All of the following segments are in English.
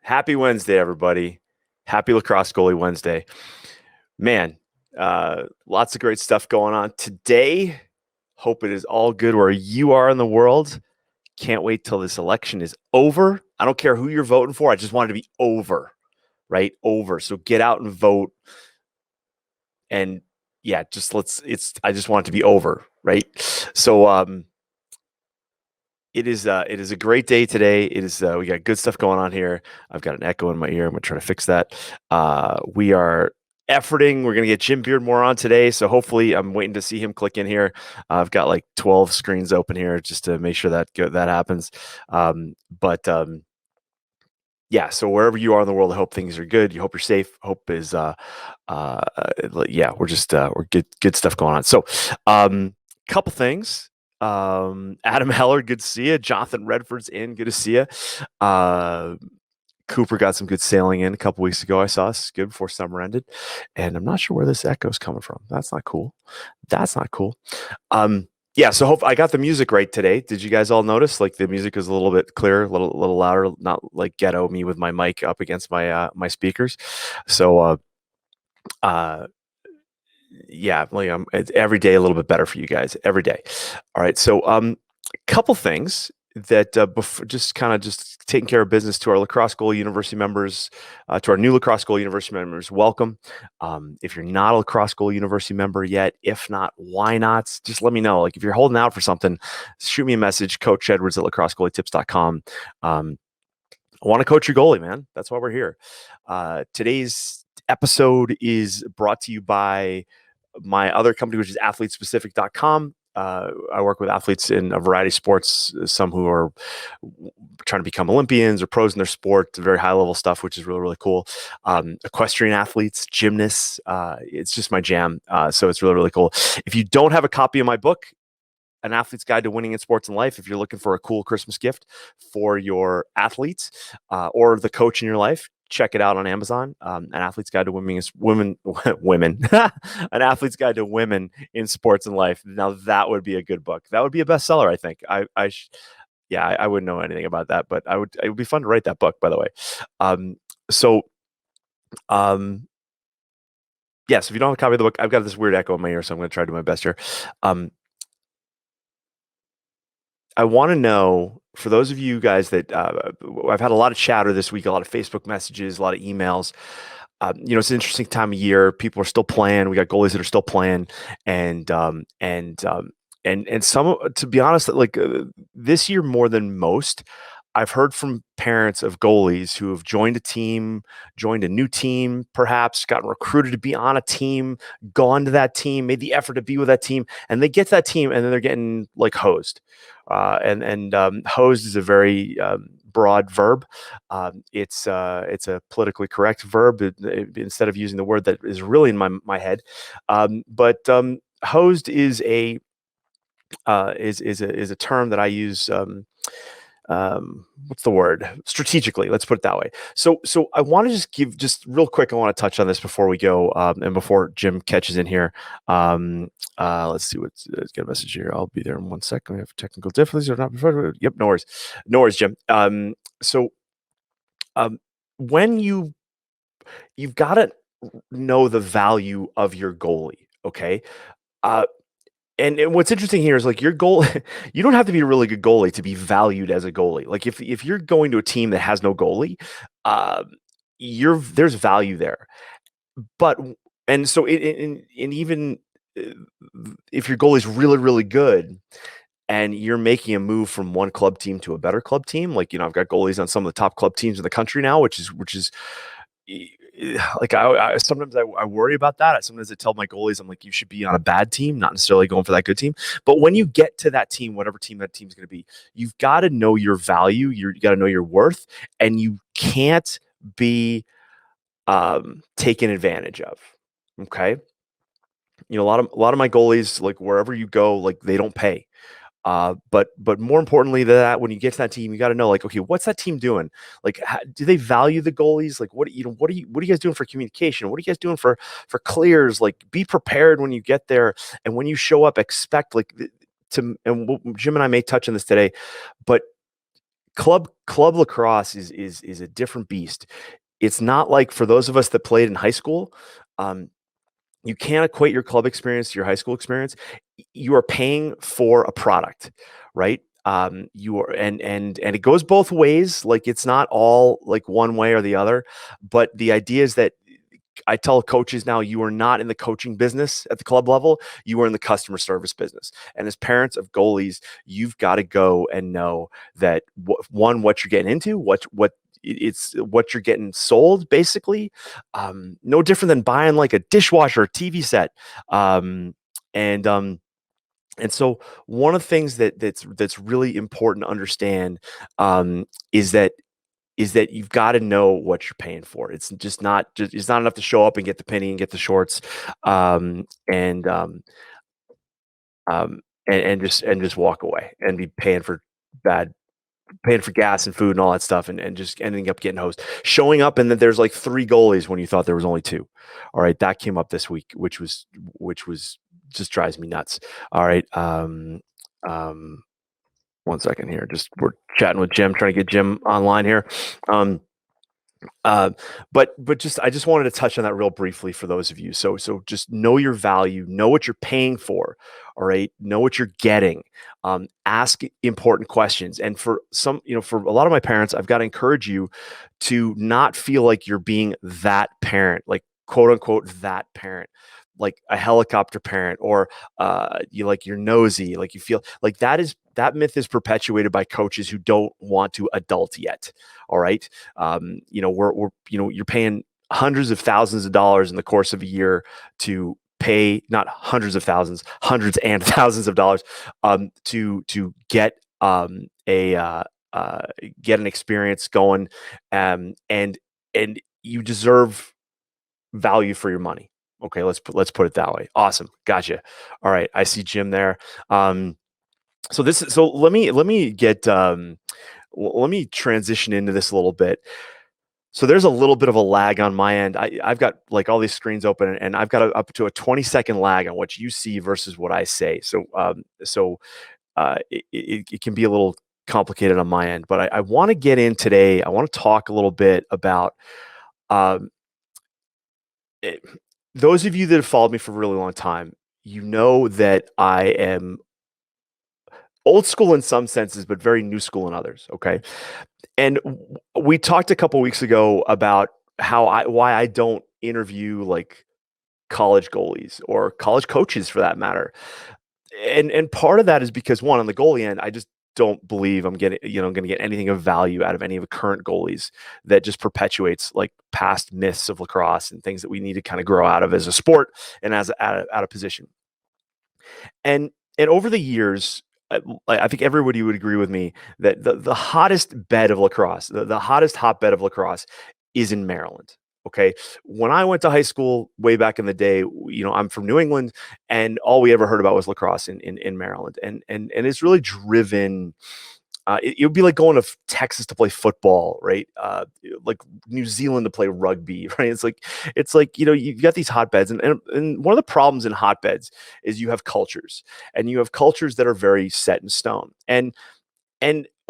Happy Wednesday, everybody. Happy Lacrosse Goalie Wednesday. Man, lots of great stuff going on today. Hope it is all good where you are in the world. Can't wait till this election is over. I don't care who you're voting for. I just want it to be over, right? Over. So get out and vote. And yeah, I just want it to be over, right? So, it is a great day today. It is we got good stuff going on here. I've got an echo in my ear. I'm gonna try to fix that. We are efforting. We're gonna get Jim Beardmore on today, so hopefully I'm waiting to see him click in here. I've got like 12 screens open here just to make sure that happens. Yeah, so wherever you are in the world, I hope things are good. You hope you're safe. Hope is yeah, we're good stuff going on. So couple things. Adam Heller, good to see you. Jonathan Redford's in, good to see you. Cooper got some good sailing in a couple weeks ago. I saw this good before summer ended, and I'm not sure where this echo is coming from. That's not cool. Yeah, so hope I got the music right today. Did you guys all notice? Like the music is a little bit clearer, a little louder, not like ghetto me with my mic up against my my speakers. So yeah, like it's every day a little bit better for you guys every day. All right, so couple things that just taking care of business to our Lacrosse Goalie University members, to our new Lacrosse Goalie University members, welcome. If you're not a Lacrosse Goalie University member yet, if not, why not? Just let me know. Like if you're holding out for something, shoot me a message, Coach Edwards at lacrossegoalietips.com. I want to coach your goalie, man. That's why we're here. Today's episode is brought to you by my other company, which is athletespecific.com. I work with athletes in a variety of sports, some who are trying to become Olympians or pros in their sport, very high level stuff, which is really, really cool. Equestrian athletes, gymnasts, it's just my jam. So it's really, really cool. If you don't have a copy of my book, An Athlete's Guide to Winning in Sports and Life, if you're looking for a cool Christmas gift for your athletes or the coach in your life, check it out on Amazon. An Athlete's Guide to Women, An Athlete's Guide to Women in Sports and Life. Now that would be a good book. That would be a bestseller, I think. I wouldn't know anything about that, but it would be fun to write that book, by the way. Yeah, so if you don't have a copy of the book, I've got this weird echo in my ear, so I'm going to try to do my best here. I want to know, for those of you guys that I've had a lot of chatter this week, a lot of Facebook messages, a lot of emails. It's an interesting time of year. People are still playing. We got goalies that are still playing, and some, to be honest, like this year more than most, I've heard from parents of goalies who have joined a new team, perhaps gotten recruited to be on a team, gone to that team, made the effort to be with that team, and they get to that team and then they're getting like hosed. Hosed is a very broad verb. It's a politically correct verb instead of using the word that is really in my head. Hosed is a term that I use. What's the word? Strategically, let's put it that way. So I want to just give real quick. I want to touch on this before we go, and before Jim catches in here. Let's see let's get a message here. I'll be there in 1 second. We have technical difficulties or not. Yep, no worries, Jim. When you've got to know the value of your goalie, okay? And what's interesting here is like your goal, you don't have to be a really good goalie to be valued as a goalie. Like if you're going to a team that has no goalie, there's value there. But and so even if your goalie is really, really good and you're making a move from one club team to a better club team, like I've got goalies on some of the top club teams in the country now, which is like sometimes I worry about that. Sometimes I tell my goalies, I'm like, you should be on a bad team, not necessarily going for that good team. But when you get to that team, whatever team that team's going to be, you've got to know your value. You got to know your worth, and you can't be taken advantage of. Okay, a lot of my goalies, like wherever you go, like they don't pay. But more importantly than that, when you get to that team, you got to know, like, okay, what's that team doing? Like, do they value the goalies? Like, what are you guys doing for communication? What are you guys doing for clears? Like, be prepared when you get there, and when you show up, expect Jim and I may touch on this today, but club lacrosse is a different beast. It's not like for those of us that played in high school. Um, you can't equate your club experience to your high school experience. You are paying for a product, right? You are, and it goes both ways. Like it's not all like one way or the other, but the idea is that I tell coaches now, you are not in the coaching business at the club level. You are in the customer service business. And as parents of goalies, you've got to go and know that one, what you're getting into, what it's what you're getting sold, basically. No different than buying like a dishwasher, or TV set, and and so one of the things that's really important to understand is that you've got to know what you're paying for. It's just not it's not enough to show up and get the penny and get the shorts, um, and um, um, and just walk away and be bad paying for gas and food and all that stuff, and just ending up getting hosed. Showing up and then there's like three goalies when you thought there was only two. All right, that came up this week, which was just drives me nuts. All right, um, one second here. Just we're chatting with Jim, trying to get Jim online here. Um, Uh, but just I just wanted to touch on that real briefly for those of you. So just know your value, know what you're paying for. All right, know what you're getting. Ask important questions. And for some, for a lot of my parents, I've got to encourage you to not feel like you're being that parent, like quote unquote that parent, like a helicopter parent, or you like you're nosy, like you feel like that myth is perpetuated by coaches who don't want to adult yet. All right, we're you're paying hundreds of thousands of dollars in the course of a year to pay, not hundreds of thousands, hundreds and thousands of dollars, to a get an experience going, and you deserve value for your money. Okay, let's put it that way. Awesome, gotcha. All right, I see Jim there. So let me get let me transition into this a little bit. So there's a little bit of a lag on my end. I've got like all these screens open, and I've got up to a 20-second lag on what you see versus what I say. It can be a little complicated on my end, but I want to get in today. I want to talk a little bit about um, it, those of you that have followed me for a really long time. You know that I am old school in some senses, but very new school in others. Okay, and we talked a couple weeks ago about why I don't interview like college goalies or college coaches for that matter. And part of that is because one, on the goalie end, I just don't believe I'm going to get anything of value out of any of the current goalies. That just perpetuates like past myths of lacrosse and things that we need to kind of grow out of as a sport and as out of position. And over the years, I think everybody would agree with me that the hottest bed of lacrosse, the hottest hotbed of lacrosse, is in Maryland. Okay, when I went to high school way back in the day, I'm from New England, and all we ever heard about was lacrosse in Maryland, and it's really driven. It would be like going to Texas to play football, right? Like New Zealand to play rugby, right? It's like you've got these hotbeds, and one of the problems in hotbeds is you have cultures, and you have cultures that are very set in stone. And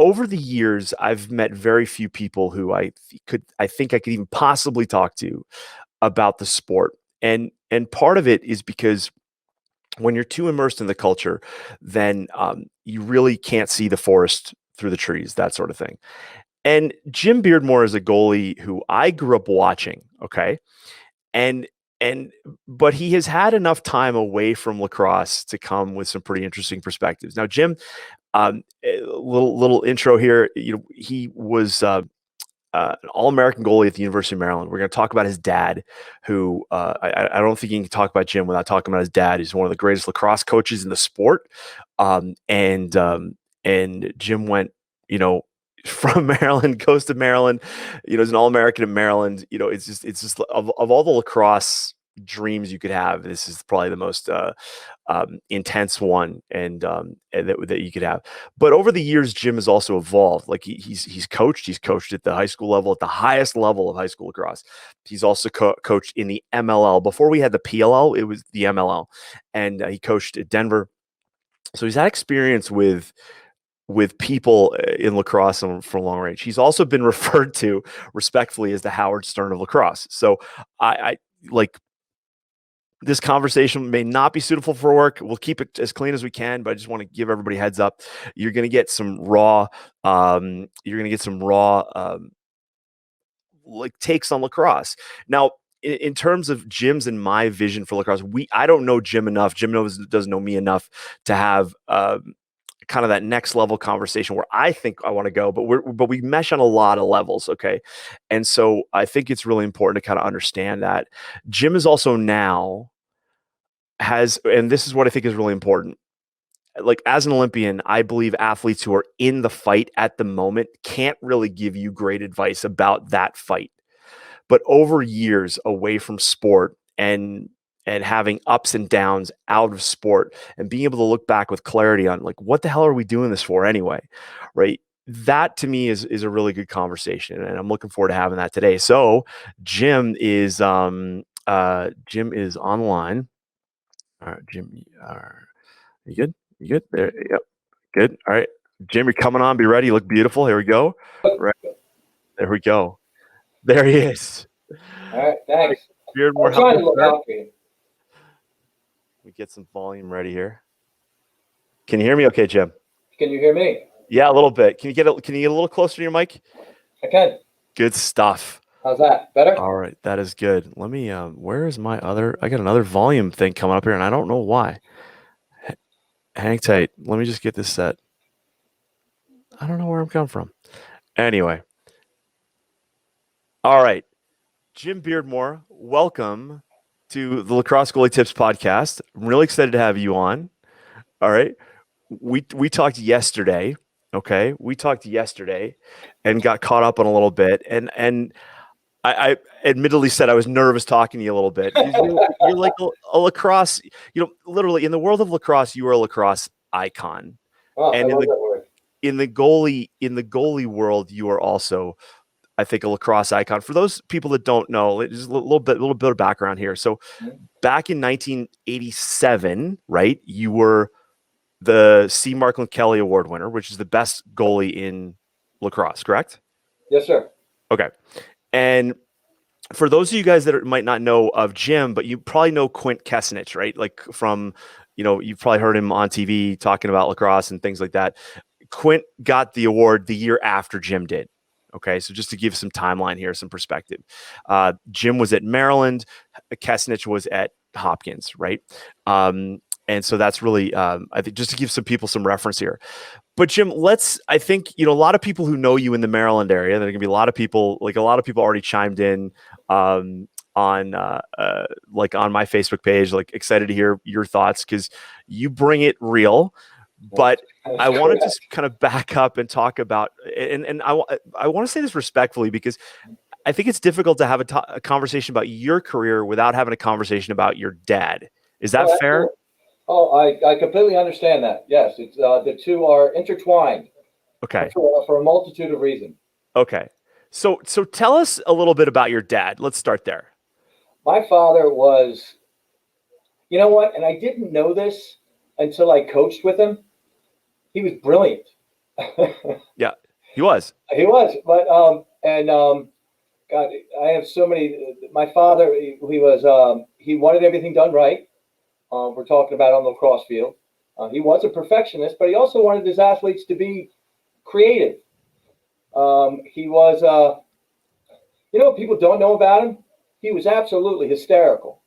over the years, I've met very few people who I think I could even possibly talk to about the sport, and part of it is because when you're too immersed in the culture, then you really can't see the forest through the trees, that sort of thing. And Jim Beardmore is a goalie who I grew up watching. Okay, and and but he has had enough time away from lacrosse to come with some pretty interesting perspectives. Now, Jim, a little intro here. He was an All-American goalie at the University of Maryland. We're going to talk about his dad, who I don't think you can talk about Jim without talking about his dad. He's one of the greatest lacrosse coaches in the sport, and Jim went, from Maryland, goes to Maryland. He's an All-American in Maryland. It's just of all the lacrosse dreams you could have, this is probably the most intense one, and that you could have. But over the years, Jim has also evolved. Like he's coached. He's coached at the high school level, at the highest level of high school lacrosse. He's also coached in the MLL. Before we had the PLL, it was the MLL, and he coached at Denver. So he's had experience with with people in lacrosse for long range. He's also been referred to respectfully as the Howard Stern of lacrosse. So I like this conversation may not be suitable for work. We'll keep it as clean as we can, but I just want to give everybody a heads up. You're going to get some raw, like takes on lacrosse. Now, in terms of Jim's and my vision for lacrosse, I don't know Jim enough. Jim doesn't know me enough to have kind of that next level conversation where I think I want to go, but we mesh on a lot of levels. Okay. And so I think it's really important to kind of understand that Jim is also now and this is what I think is really important. Like as an Olympian, I believe athletes who are in the fight at the moment can't really give you great advice about that fight. But over years away from sport and having ups and downs out of sport and being able to look back with clarity on like, what the hell are we doing this for anyway? Right. That to me is a really good conversation. And I'm looking forward to having that today. So Jim is online. All right, Jim, you good? You good? There, yep. Good. All right. Jim, you're coming on. Be ready. You look beautiful. Here we go. Right. There we go. There he is. All right, thanks. Beardmore, I'm trying to look out for you. We get some volume ready here. Can you hear me okay, Jim? Can you hear me? Yeah, a little bit. Can you get a little closer to your mic? I can. Good stuff. How's that? Better? All right, that is good. Let me where is my other I got another volume thing coming up here and I don't know why. Hang tight. Let me just get this set. I don't know where I'm coming from. Anyway. All right. Jim Beardmore, welcome to the Lacrosse Goalie Tips podcast. I'm really excited to have you on. All right. We talked yesterday. Okay. We talked yesterday and got caught up on a little bit. And I admittedly said I was nervous talking to you a little bit. You're like a lacrosse, literally in the world of lacrosse, you are a lacrosse icon. Oh, and I love that word. in the goalie world, you are also, I think, a lacrosse icon. For those people that don't know, just a little bit of background here. So back in 1987, right, you were the Markland Kelly Award winner, which is the best goalie in lacrosse, correct? Yes, sir. Okay. And for those of you guys that might not know of Jim, but you probably know Quint Kessenich, right? Like from, you've probably heard him on TV talking about lacrosse and things like that. Quint got the award the year after Jim did. Okay, so just to give some timeline here, some perspective. Jim was at Maryland, Kessenich was at Hopkins, right? And so that's really, I think, just to give some people some reference here. But Jim, I think, a lot of people who know you in the Maryland area, there are going to be a lot of people already chimed in on my Facebook page, like excited to hear your thoughts because you bring it real. But I want to just kind of back up and talk about, and I want to say this respectfully because I think it's difficult to have a conversation about your career without having a conversation about your dad. Is that fair? Oh, I completely understand that. Yes, it's the two are intertwined. Okay. For a multitude of reasons. Okay. So tell us a little bit about your dad. Let's start there. My father was, you know what? And I didn't know this until I coached with him. He was brilliant. Yeah, he was. He was. But God, I have so many. My father, he wanted everything done right. We're talking about on the lacrosse field. He was a perfectionist, but he also wanted his athletes to be creative. He was, what people don't know about him? He was absolutely hysterical.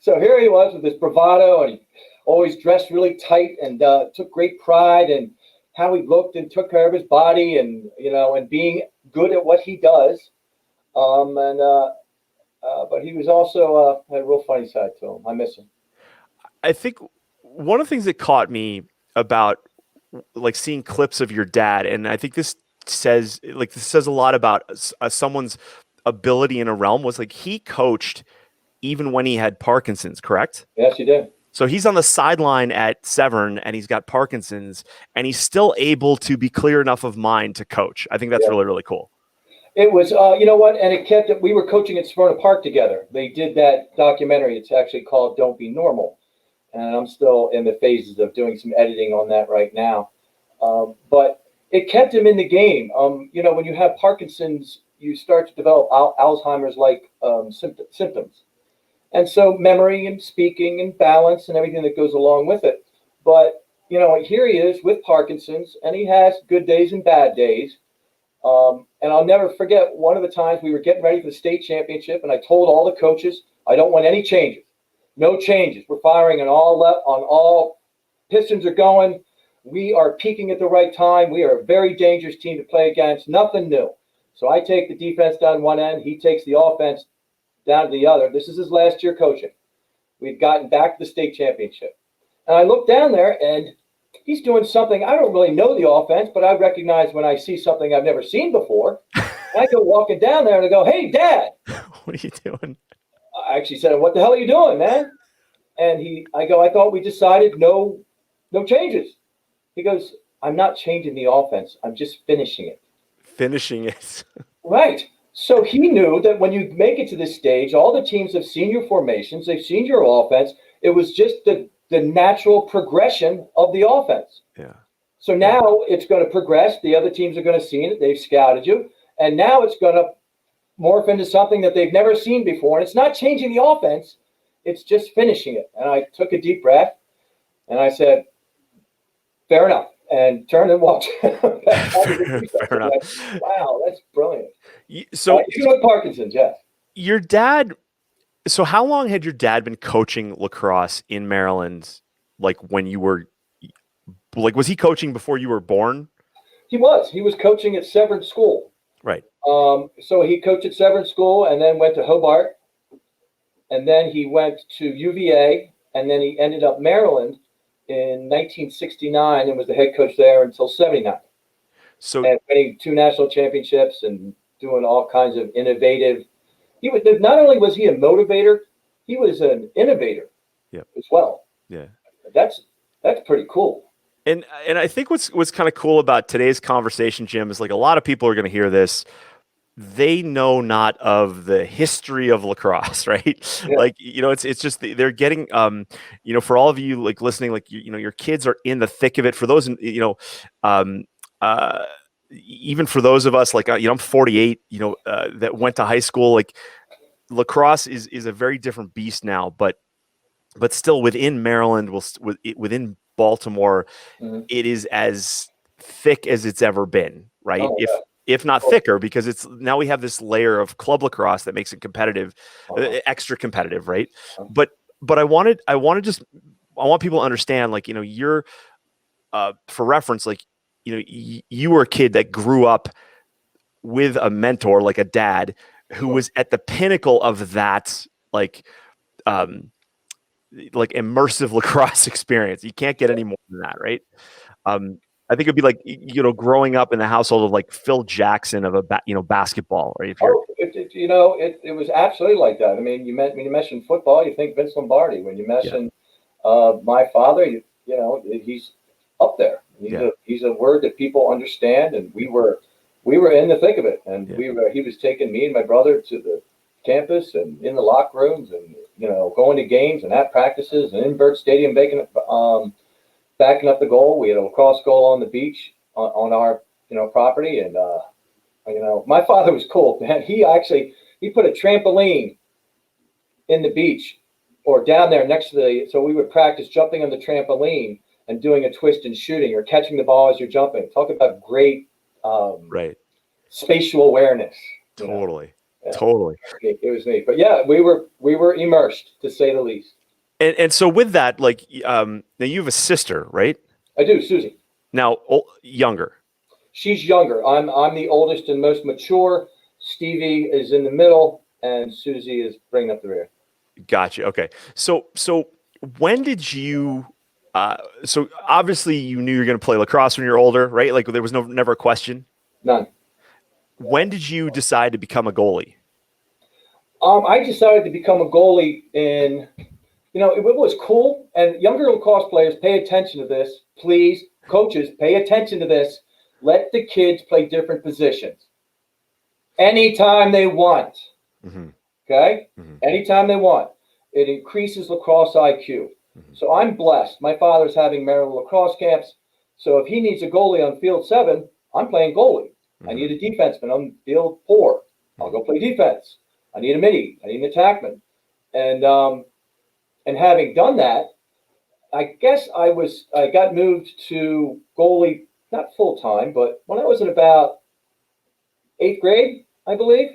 So here he was with this bravado, and he always dressed really tight and took great pride in how he looked and took care of his body and, and being good at what he does. But he was also had a real funny side to him. I miss him. I think one of the things that caught me about like seeing clips of your dad, and I think this says a lot about someone's ability in a realm, was like he coached even when he had Parkinson's, correct? Yes, he did. So he's on the sideline at Severn and he's got Parkinson's and he's still able to be clear enough of mind to coach. I think that's really, really cool. It was, you know what? And it kept it. We were coaching at Smyrna Park together. They did that documentary. It's actually called Don't Be Normal. And I'm still in the phases of doing some editing on that right now. But it kept him in the game. When you have Parkinson's, you start to develop Alzheimer's-like symptoms. And so memory and speaking and balance and everything that goes along with it. But, here he is with Parkinson's, and he has good days and bad days. And I'll never forget one of the times we were getting ready for the state championship, and I told all the coaches, I don't want any changes. No changes. We're firing on all pistons are going. We are peaking at the right time. We are a very dangerous team to play against. Nothing new. So I take the defense down one end. He takes the offense down to the other. This is his last year coaching. We've gotten back to the state championship. And I look down there, and he's doing something. I don't really know the offense, but I recognize when I see something I've never seen before. And I go walking down there, and I go, "Hey, Dad." What are you doing? I actually said, "What the hell are you doing, man?" And I thought we decided no changes. He goes, "I'm not changing the offense. I'm just finishing it." Finishing it. Right. So he knew that when you make it to this stage, all the teams have seen your formations. They've seen your offense. It was just the natural progression of the offense. Yeah. So now it's going to progress. The other teams are going to see it. They've scouted you. And now it's going to morph into something that they've never seen before. And it's not changing the offense. It's just finishing it. And I took a deep breath, and I said, "Fair enough," and turned and walked. Fair enough. Wow, that's brilliant. So even with Parkinson's, yes. Your dad, so how long had your dad been coaching lacrosse in Maryland? Like when you were, was he coaching before you were born? He was coaching at Severn School. Right. So he coached at Severn School and then went to Hobart, and then he went to UVA, and then he ended up Maryland in 1969 and was the head coach there until 79. So, and winning 2 national championships and doing all kinds of innovative. Not only was he a motivator, he was an innovator as well. Yeah. That's pretty cool. And I think what's kind of cool about today's conversation, Jim, is like a lot of people are going to hear this. They know not of the history of lacrosse, right? Yeah. Like, it's just they're getting, for all of you like listening, like, your kids are in the thick of it. For those, even for those of us, like, I'm 48, that went to high school, like lacrosse is a very different beast now, but still within Maryland, within Baltimore, it is as thick as it's ever been, right? Oh, yeah. If not thicker, because it's now we have this layer of club lacrosse that makes it competitive, extra competitive, right? But I want people to understand, like, you're, for reference, like, you were a kid that grew up with a mentor, like a dad, who was at the pinnacle of that, like immersive lacrosse experience. You can't get any more than that, right? I think it'd be like, growing up in the household of like Phil Jackson of basketball, right? It was absolutely like that. I mean, when you mention football, you think Vince Lombardi. When you mention my father, he's up there. He's a word that people understand, and we were in the thick of it, and he was taking me and my brother to the campus and in the locker rooms, and going to games and at practices and in Burt Stadium, backing up the goal. We had a lacrosse goal on the beach on our property, and my father was cool, man. He put a trampoline in the beach or down there next to so we would practice jumping on the trampoline and doing a twist and shooting, or catching the ball as you're jumping. Talk about great spatial awareness. Totally. Yeah. Totally. It was neat. But yeah, we were immersed, to say the least. And so with that, like, now you have a sister, right? I do, Susie. Now, younger. She's younger. I'm the oldest and most mature. Stevie is in the middle, and Susie is bringing up the rear. Gotcha. Okay. So when did you? So obviously you knew you were going to play lacrosse when you're older, right? Like there was never a question. None. When did you decide to become a goalie? I decided to become a goalie in, it was cool. And younger lacrosse players, pay attention to this, please. Coaches, pay attention to this. Let the kids play different positions anytime they want. Mm-hmm. Okay? Mm-hmm. Anytime they want. It increases lacrosse IQ. Mm-hmm. So I'm blessed. My father's having Maryland lacrosse camps. So if he needs a goalie on field 7, I'm playing goalie. I need a defenseman on field 4. I'll go play defense. I need a midi. I need an attackman. And having done that, I guess I got moved to goalie, not full time, but when I was in about 8th grade, I believe.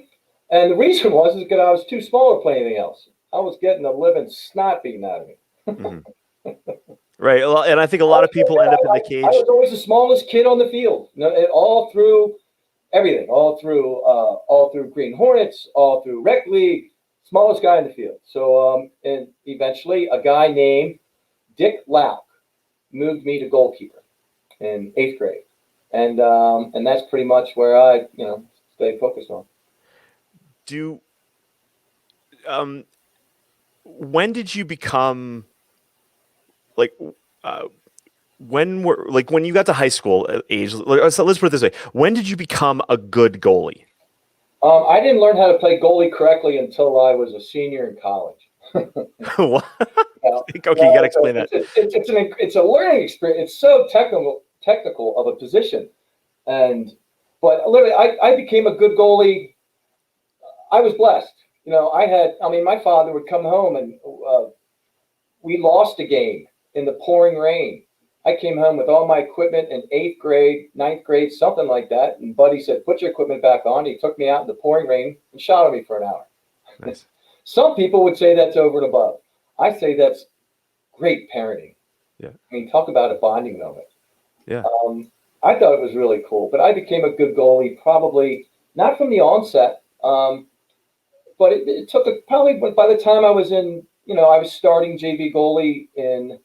And the reason was because I was too small to play anything else. I was getting a living snot beaten out of me. Right. And I think a lot of people end up in the cage. I was always the smallest kid on the field, all through everything, all through Green Hornets, all through Rec League, smallest guy in the field. So, and eventually a guy named Dick Lauk moved me to goalkeeper in 8th grade. And that's pretty much where I, stayed focused on. When did you become when you got to high school age, so let's put it this way. When did you become a good goalie? I didn't learn how to play goalie correctly until I was a senior in college. What? Okay, you got to explain that. It's a learning experience. It's so technical of a position. But literally, I became a good goalie. I was blessed. My father would come home and we lost a game in the pouring rain. I came home with all my equipment in 8th grade, 9th grade, something like that. And Buddy said, put your equipment back on. He took me out in the pouring rain and shot at me for an hour. Nice. Some people would say that's over and above. I say that's great parenting. Yeah. I mean, talk about a bonding moment. Yeah. I thought it was really cool, but I became a good goalie probably not from the onset, but it took probably by the time I was in, I was starting JV goalie in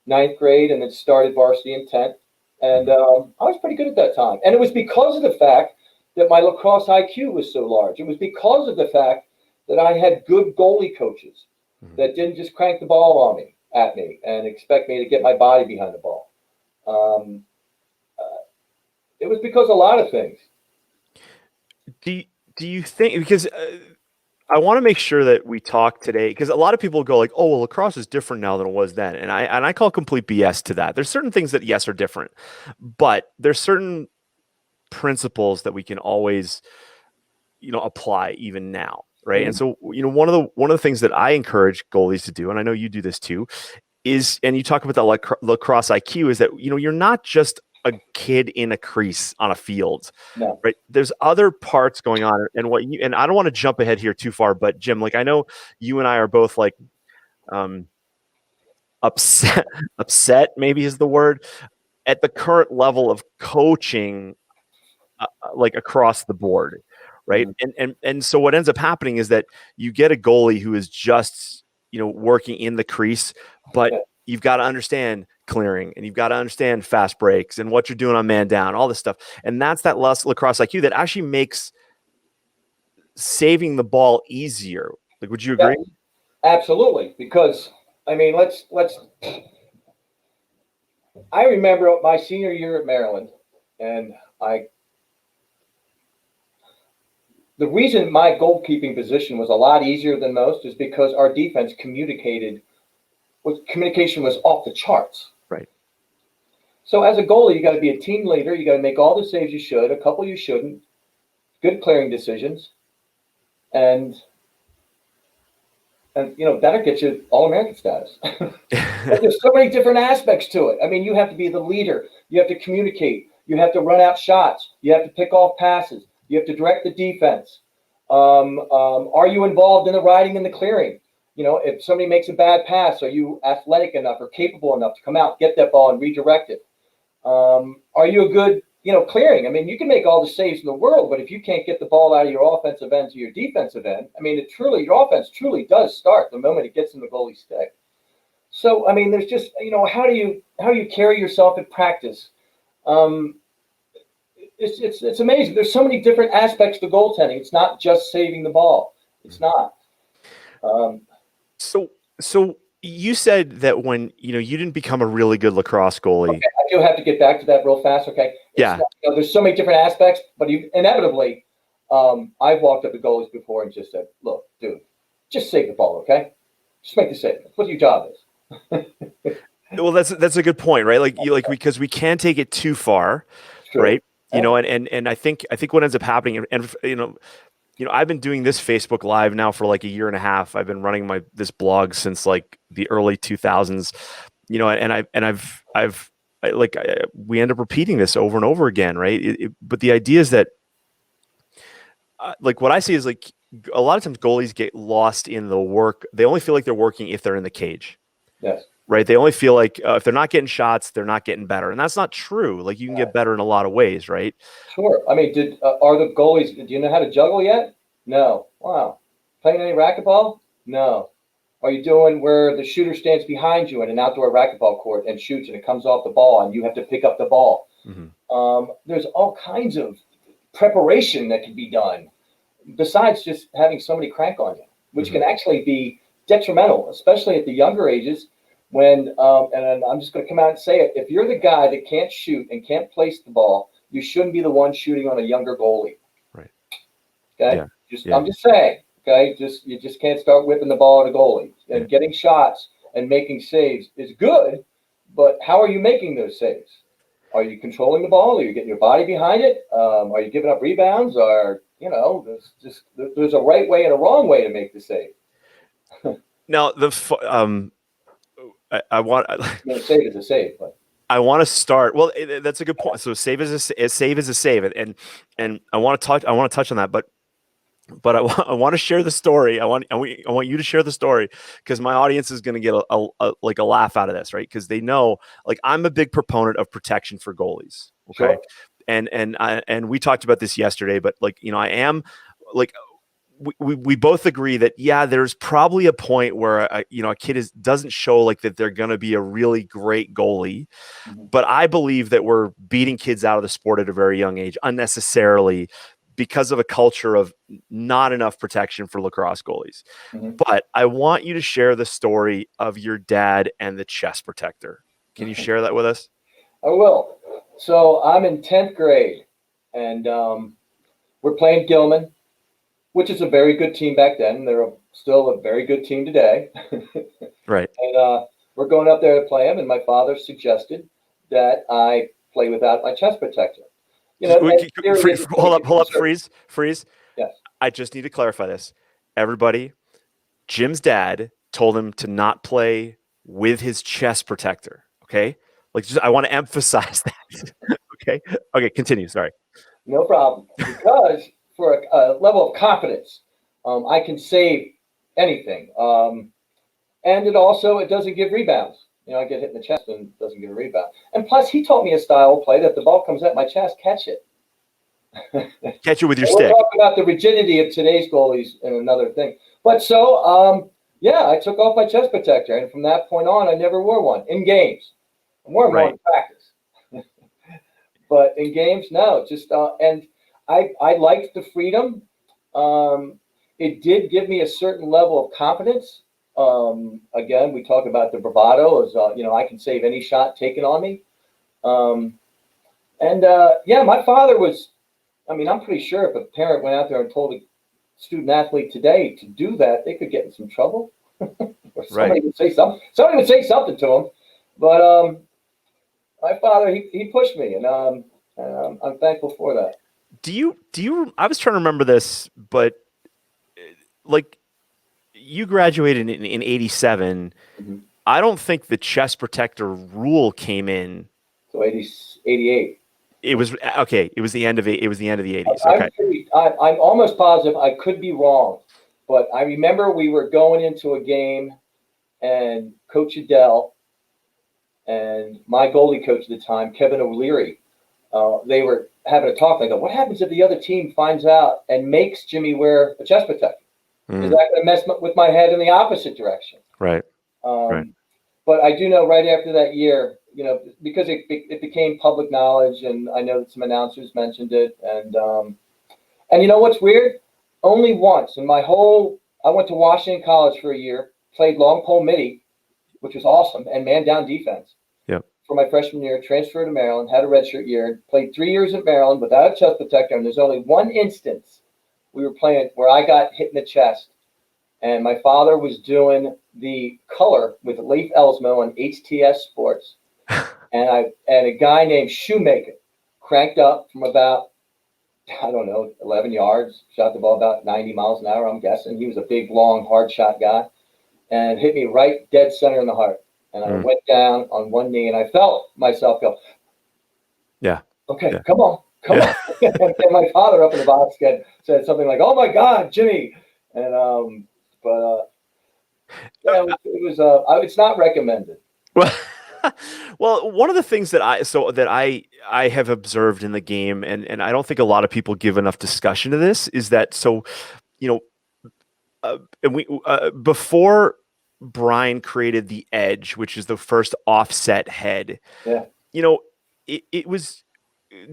9th grade and then started varsity in 10th. And I was pretty good at that time. And it was because of the fact that my lacrosse IQ was so large. It was because of the fact that I had good goalie coaches that didn't just crank the ball at me and expect me to get my body behind the ball. It was because of a lot of things. Do you think, because I want to make sure that we talk today, because a lot of people go like, oh, well, lacrosse is different now than it was then. And I call complete BS to that. There's certain things that, yes, are different, but there's certain principles that we can always, apply even now. Right. And so, one of the things that I encourage goalies to do, and I know you do this too, is, and you talk about that lacrosse IQ, is that, you're not just a kid in a crease on a field, no. Right? There's other parts going on, and I don't want to jump ahead here too far, but Jim, I know you and I are both upset maybe is the word, at the current level of coaching, across the board, right? And so what ends up happening is that you get a goalie who is just working in the crease, but you've got to understand clearing, and you've got to understand fast breaks and what you're doing on man down, all this stuff. And that's that lacrosse IQ that actually makes saving the ball easier. Would you agree? Yeah, absolutely. Because I remember my senior year at Maryland, and the reason my goalkeeping position was a lot easier than most is because our defense communication was off the charts. Right. So as a goalie, you got to be a team leader. You got to make all the saves you should, a couple you shouldn't, good clearing decisions, and that'll get you All-American status. There's so many different aspects to it. I mean, you have to be the leader. You have to communicate. You have to run out shots. You have to pick off passes. You have to direct the defense. Are you involved in the riding and the clearing? If somebody makes a bad pass, are you athletic enough or capable enough to come out, get that ball, and redirect it? Are you a good, clearing? I mean, you can make all the saves in the world, but if you can't get the ball out of your offensive end to your defensive end, I mean, your offense truly does start the moment it gets in the goalie's stick. So, I mean, there's just, how do you carry yourself in practice? It's amazing. There's so many different aspects to goaltending. It's not just saving the ball. It's not. So you said that when you didn't become a really good lacrosse goalie. Okay, I do have to get back to that real fast. Okay. There's so many different aspects, but inevitably, I've walked up to goalies before and just said, "Look, dude, just save the ball, okay? Just make the save. That's what your job is." Well, that's a good point, right? Because we can take it too far, True. right? And I think what ends up happening, and I've been doing this Facebook Live now for like a year and a half. I've been running this blog since like the early 2000s, we end up repeating this over and over again, right? But the idea is that, like, what I see is like a lot of times goalies get lost in the work. They only feel like they're working if they're in the cage. Yes. Right. They only feel like if they're not getting shots, they're not getting better. And that's not true. Like, you can get better in a lot of ways. Right. Sure. I mean, are the goalies? Do you know how to juggle yet? No. Wow. Playing any racquetball? No. Are you doing where the shooter stands behind you in an outdoor racquetball court and shoots and it comes off the ball and you have to pick up the ball? Mm-hmm. There's all kinds of preparation that can be done besides just having somebody crank on you, which can actually be detrimental, especially at the younger ages. When and I'm just going to come out and say it: if you're the guy that can't shoot and can't place the ball, you shouldn't be the one shooting on a younger goalie. Right. Okay. I'm just saying. Okay. You just can't start whipping the ball at a goalie. And getting shots and making saves is good, but how are you making those saves? Are you controlling the ball? Are you getting your body behind it? Are you giving up rebounds? Or there's a right way and a wrong way to make the save. Now I want. Save is a save, but I want to start. Well, that's a good point. So save is a save, and I want to touch on that, but I want to share the story. I want you to share the story because my audience is going to get a laugh out of this, right? Because they know, like, I'm a big proponent of protection for goalies. Okay, sure. and we talked about this yesterday, but I am like. We both agree that there's probably a point where a kid doesn't show like that they're going to be a really great goalie, but I believe that we're beating kids out of the sport at a very young age unnecessarily because of a culture of not enough protection for lacrosse goalies. But I want you to share the story of your dad and the chest protector. Can you share that with us? I will. So I'm in 10th grade, and we're playing Gilman, which is a very good team back then. They're still a very good team today. Right. And we're going up there to play them, and my father suggested that I play without my chest protector. Hold up, freeze. Yes. I just need to clarify this. Everybody, Jim's dad told him to not play with his chest protector. Okay. I want to emphasize that. Okay. Continue. Sorry. No problem. Because for a level of confidence, I can save anything. And it doesn't give rebounds. I get hit in the chest and it doesn't give a rebound. And plus, he taught me a style of play that the ball comes at my chest, catch it. Catch it with your stick. We'll talk about the rigidity of today's goalies and another thing. But I took off my chest protector. And from that point on, I never wore one in games. I wore one in practice. But in games, no. And I liked the freedom. It did give me a certain level of confidence. Again, we talk about the bravado as, I can save any shot taken on me. My father was, I'm pretty sure if a parent went out there and told a student athlete today to do that, they could get in some trouble. Or somebody would say something. Somebody would say something to him. But my father, he pushed me, and I'm thankful for that. Do you? I was trying to remember this, but you graduated in 87. I don't think the chest protector rule came in. So 88. It was okay. It was the end of it. It was the end of the 80s. Okay. I'm almost positive. I could be wrong, but I remember we were going into a game, and Coach Adele and my goalie coach at the time, Kevin O'Leary, they were having a talk. They go, "What happens if the other team finds out and makes Jimmy wear a chest protector? Is that going to mess with my head in the opposite direction?" Right. But I do know right after that year, because it became public knowledge, and I know that some announcers mentioned it, and you know what's weird? Only once in I went to Washington College for a year, played long pole midi, which was awesome, and man down defense. Yep. For my freshman year, transferred to Maryland, had a redshirt year, played 3 years at Maryland without a chest protector, and there's only one instance we were playing where I got hit in the chest And my father was doing the color with Leif Ellsmo on HTS Sports. And a guy named Shoemaker cranked up from about, I don't know, 11 yards, shot the ball about 90 miles an hour, I'm guessing. He was a big, long, hard shot guy, and hit me right dead center in the heart. And I went down on one knee, and I felt myself go, Yeah. okay, Yeah. come on. And my father up in the box said something like, "Oh my God, Jimmy!" And yeah, it was it's not recommended. Well, well, one of the things that I have observed in the game, and I don't think a lot of people give enough discussion to this, is that and we before Brian created the edge, which is the first offset head. Yeah. It was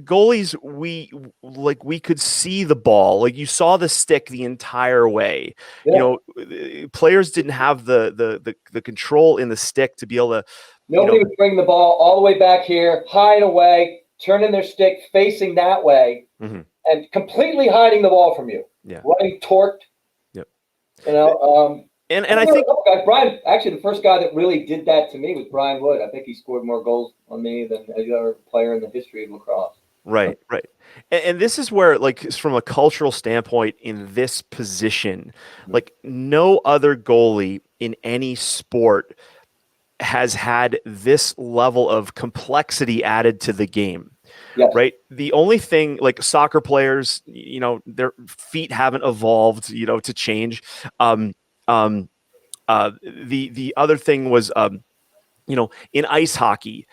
goalies. We could see the ball, like you saw the stick the entire way. Yeah. Players didn't have the control in the stick to be able to. Nobody would bring the ball all the way back here, hide away, turning their stick facing that way, Mm-hmm. and completely hiding the ball from you. Yeah. Running torqued. Yep. And I think Brian, actually, the first guy that really did that to me was Brian Wood. I think he scored more goals on me than any other player in the history of lacrosse. Right. And this is where, like, from a cultural standpoint, in this position, like no other goalie in any sport has had this level of complexity added to the game. Yes. Right. The only thing, like soccer players, their feet haven't evolved, to change. The other thing was, in ice hockey,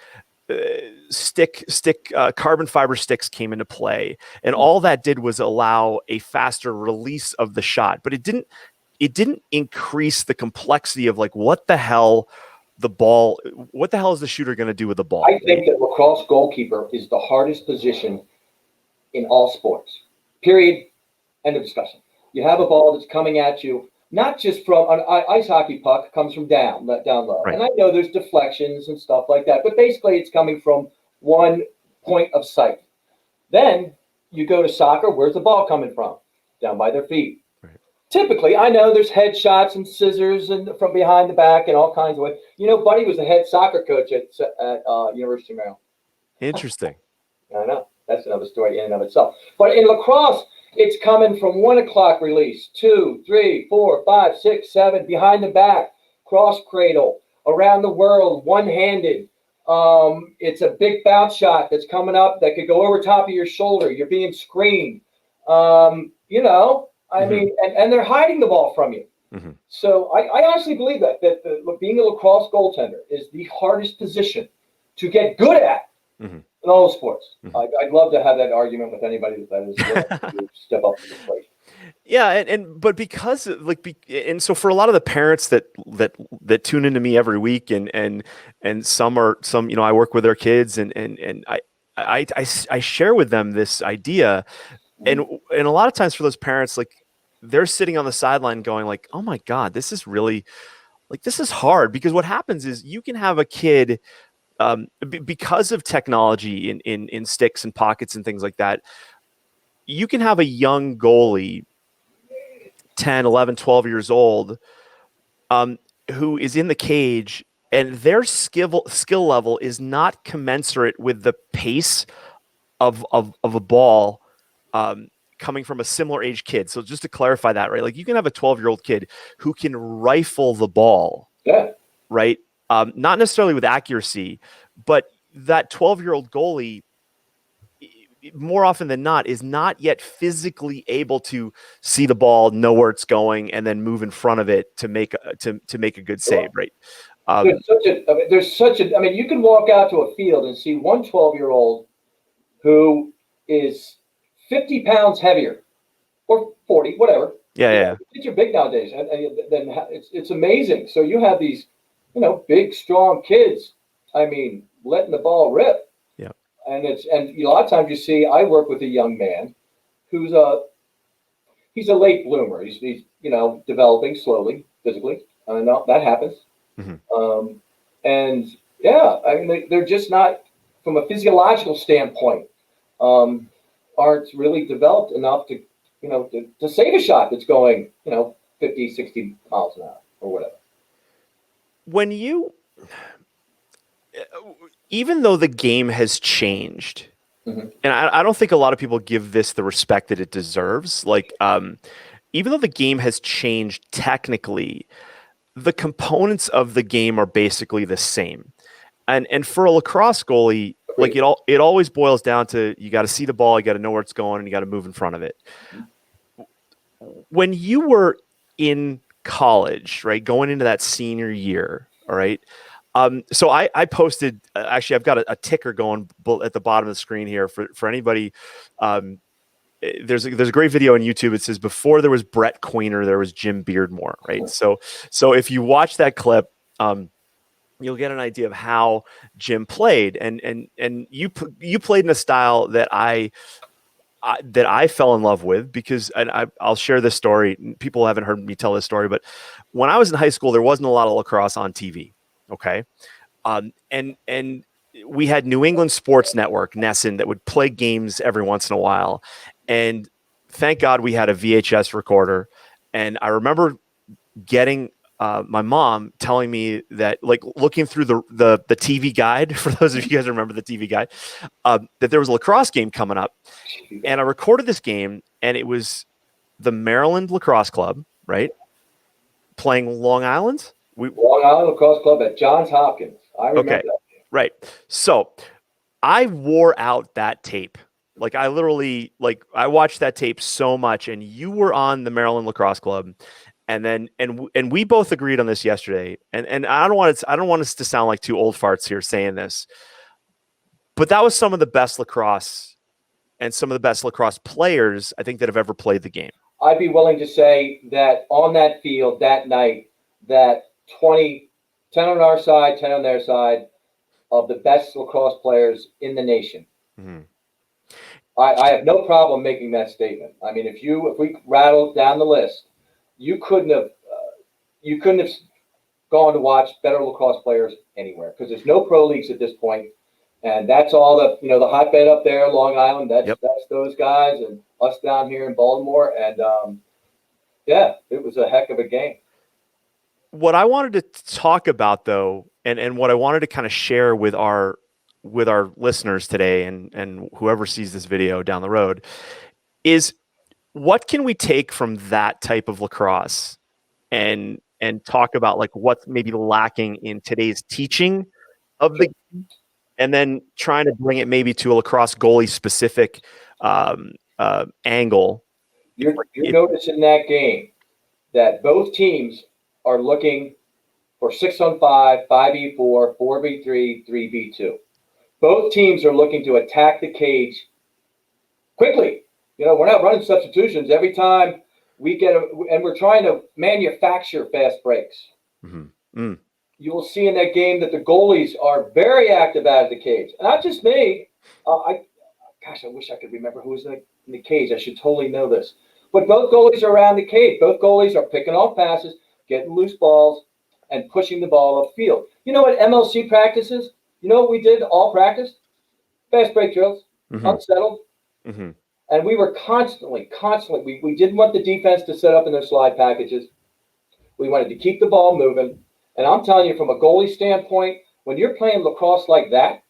carbon fiber sticks came into play, and all that did was allow a faster release of the shot, but it didn't increase the complexity of, like, what the hell is the shooter going to do with the ball? I think that lacrosse goalkeeper is the hardest position in all sports. Period. End of discussion. You have a ball that's coming at you, not just from an ice hockey puck comes from down low. Right. And I know there's deflections and stuff like that, but basically it's coming from one point of sight. Then you go to soccer, where's the ball coming from? Down by their feet. Right. Typically, I know there's headshots and scissors and from behind the back and all kinds of ways. Buddy was the head soccer coach at University of Maryland. Interesting. I know. That's another story in and of itself. But in lacrosse, it's coming from 1 o'clock release, 2, 3, 4, 5, 6, 7, behind the back, cross cradle, around the world, one-handed. It's a big bounce shot that's coming up that could go over top of your shoulder. You're being screened. I mean, and they're hiding the ball from you. Mm-hmm. So I honestly believe that being a lacrosse goaltender is the hardest position to get good at. Mm-hmm. In all sports. Mm-hmm. I'd love to have that argument with anybody that is willing to step up to the plate. Yeah, but because so for a lot of the parents that tune into me every week, and some I work with their kids, and I share with them this idea, and a lot of times for those parents, like, they're sitting on the sideline going, like, oh my God, this is really, like, this is hard, because what happens is you can have a kid. Because of technology in sticks and pockets and things like that, you can have a young goalie, 10, 11, 12 years old, who is in the cage, and their skill level is not commensurate with the pace of a ball coming from a similar age kid. So just to clarify that, right? Like, you can have a 12-year-old kid who can rifle the ball, right? Not necessarily with accuracy, but that 12-year-old goalie, more often than not, is not yet physically able to see the ball, know where it's going, and then move in front of it to make a good save, right? You can walk out to a field and see one 12-year-old who is 50 pounds heavier, or 40, whatever. Yeah. Kids are big nowadays, and then it's amazing. So you have these, big, strong kids. I mean, letting the ball rip. Yeah. And a lot of times you see, I work with a young man who's he's a late bloomer. He's developing slowly physically. I know that happens. Mm-hmm. And yeah, I mean, they're just not, from a physiological standpoint, aren't really developed enough to save a shot that's going, 50, 60 miles an hour or whatever. When you, even though the game has changed, Mm-hmm. and I don't think a lot of people give this the respect that it deserves. Like, even though the game has changed technically, the components of the game are basically the same. And for a lacrosse goalie, like it always boils down to you got to see the ball, you got to know where it's going, and you got to move in front of it. When you were in college, right, going into that senior year, all right. So I posted, actually, I've got a ticker going at the bottom of the screen here for anybody. There's a great video on YouTube. It says before there was Brett Queener, there was Jim Beardmore, right? So if you watch that clip, you'll get an idea of how Jim played, and you played in a style that I fell in love with because, and I'll share this story. People haven't heard me tell this story, but when I was in high school, there wasn't a lot of lacrosse on TV. Okay. And we had New England Sports Network, Nesson, that would play games every once in a while. And thank God we had a VHS recorder. And I remember getting my mom telling me that, like, looking through the TV guide, for those of you guys who remember the TV guide, that there was a lacrosse game coming up. And I recorded this game, and it was the Maryland Lacrosse Club, right, playing Long Island. Long Island Lacrosse Club at Johns Hopkins. I remember that. Right. So I wore out that tape. Like, I literally, like, I watched that tape so much, and you were on the Maryland Lacrosse Club. And then, and we both agreed on this yesterday. And I don't want us to sound like two old farts here saying this, but that was some of the best lacrosse and some of the best lacrosse players I think that have ever played the game. I'd be willing to say that on that field that night, that 10 on our side, 10 on their side, of the best lacrosse players in the nation. Mm-hmm. I have no problem making that statement. I mean, if we rattled down the list, you couldn't have gone to watch better lacrosse players anywhere, because there's no pro leagues at this point, and that's all the hotbed up there, Long Island. That's those guys, and us down here in Baltimore, and yeah, it was a heck of a game. What I wanted to talk about, though, and what I wanted to kind of share with our listeners today, and whoever sees this video down the road, is what can we take from that type of lacrosse and talk about, like, what's maybe lacking in today's teaching of the game, and then trying to bring it maybe to a lacrosse goalie specific angle. You're noticing that game that both teams are looking for 6-on-5, 5v4, 4v3, 3v2. Both teams are looking to attack the cage quickly. We're not running substitutions every time we get and we're trying to manufacture fast breaks. Mm-hmm. Mm. You will see in that game that the goalies are very active out of the cage. And not just me. I wish I could remember who was in the cage. I should totally know this. But both goalies are around the cage. Both goalies are picking off passes, getting loose balls, and pushing the ball upfield. You know what MLC practices? You know what we did all practice? Fast break drills, mm-hmm. unsettled. Mm-hmm. And we were constantly, we didn't want the defense to set up in their slide packages. We wanted to keep the ball moving. And I'm telling you, from a goalie standpoint, when you're playing lacrosse like that,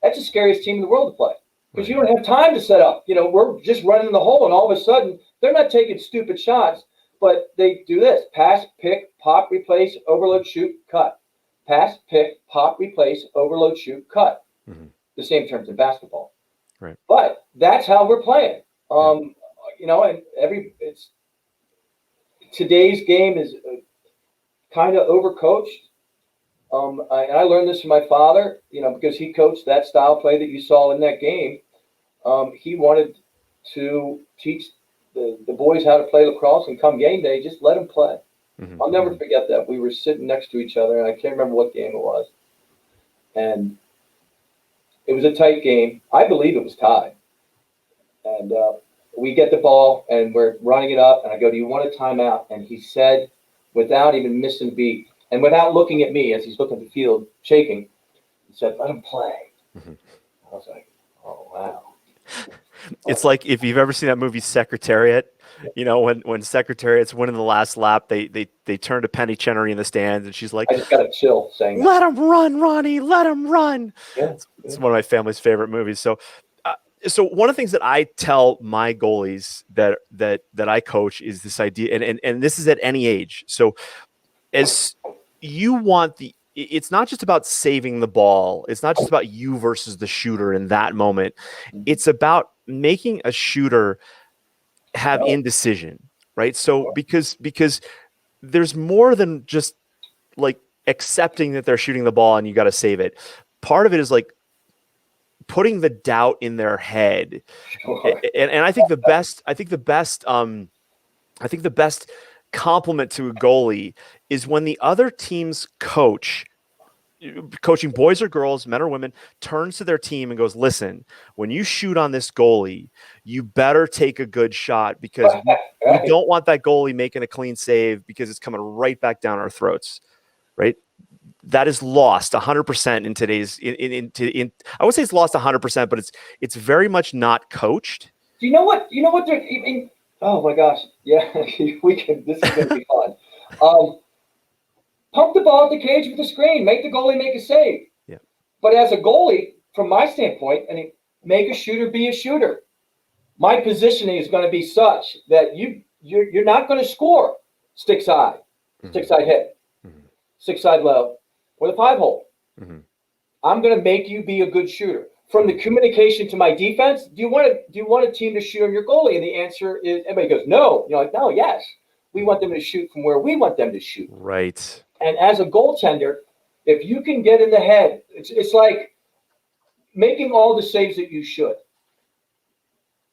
that's the scariest team in the world to play. Because you don't have time to set up. We're just running in the hole, and all of a sudden, they're not taking stupid shots, but they do this: pass, pick, pop, replace, overload, shoot, cut. Pass, pick, pop, replace, overload, shoot, cut. Mm-hmm. The same terms in basketball. Right. But that's how we're playing. And today's game is kind of overcoached. And I learned this from my father, because he coached that style play that you saw in that game. He wanted to teach the boys how to play lacrosse, and come game day, just let them play. Mm-hmm. I'll never forget that. We were sitting next to each other, and I can't remember what game it was. And it was a tight game. I believe it was tied. And we get the ball, and we're running it up, and I go, "Do you want a timeout?" And he said, without even missing a beat, and without looking at me as he's looking at the field, shaking, he said, "Let him play." Mm-hmm. I was like, "Oh, wow." It's like, if you've ever seen that movie Secretariat, when Secretariat's winning the last lap, they turn to Penny Chenery in the stands, and she's like, I just got a chill saying that. "Let him run, Ronnie. Let him run." Yeah, It's one of my family's favorite movies. So one of the things that I tell my goalies that I coach is this idea, and this is at any age. So as you want it's not just about saving the ball. It's not just about you versus the shooter in that moment. It's about making a shooter have indecision, right? So because there's more than just like accepting that they're shooting the ball and you got to save it. Part of it is like putting the doubt in their head. Sure. And I think the best compliment to a goalie is when the other team's coaching boys or girls, men or women, turns to their team and goes, "Listen, when you shoot on this goalie, you better take a good shot because we don't want that goalie making a clean save because it's coming right back down our throats." Right? That is lost 100% in today's I would say it's lost 100%, but it's very much not coached. Do you know what? They're even. Oh my gosh! Yeah, we can. This is going to be fun. Pump the ball at the cage with the screen. Make the goalie make a save. Yeah. But as a goalie, from my standpoint, make a shooter be a shooter. My positioning is going to be such that you're not going to score stick side hit, six side low, or the 5-hole. I'm going to make you be a good shooter. From the communication to my defense, do you want a team to shoot on your goalie? And the answer is everybody goes, no. You're like, no, yes. We want them to shoot from where we want them to shoot. Right. And as a goaltender, if you can get in the head, it's like making all the saves that you should.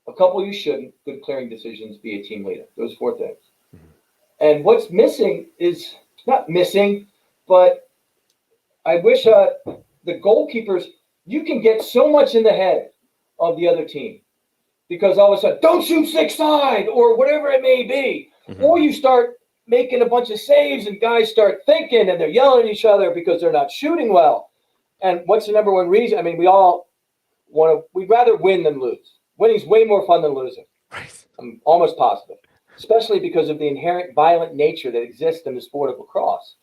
A couple you shouldn't, good clearing decisions, be a team leader. Those 4 things. And what's missing is not missing, but I wish the goalkeepers, you can get so much in the head of the other team because all of a sudden, don't shoot stick side or whatever it may be. Or you start making a bunch of saves and guys start thinking and they're yelling at each other because they're not shooting well. And what's the number one reason? I mean, we'd rather win than lose. Winning's way more fun than losing. Right. I'm almost positive, especially because of the inherent violent nature that exists in the sport of lacrosse.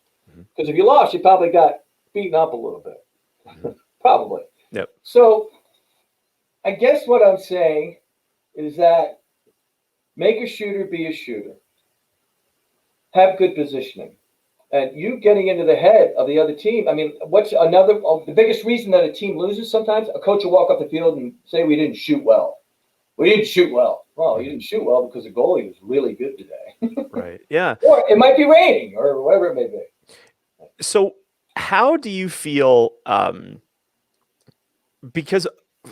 Because if you lost, you probably got beaten up a little bit. Probably. Yep. So I guess what I'm saying is that make a shooter be a shooter. Have good positioning. And you getting into the head of the other team. I mean, what's the biggest reason that a team loses sometimes? A coach will walk up the field and say, we didn't shoot well. We didn't shoot well. Well, you didn't shoot well because the goalie was really good today. Right. Yeah. Or it might be raining or whatever it may be. So how do you feel, because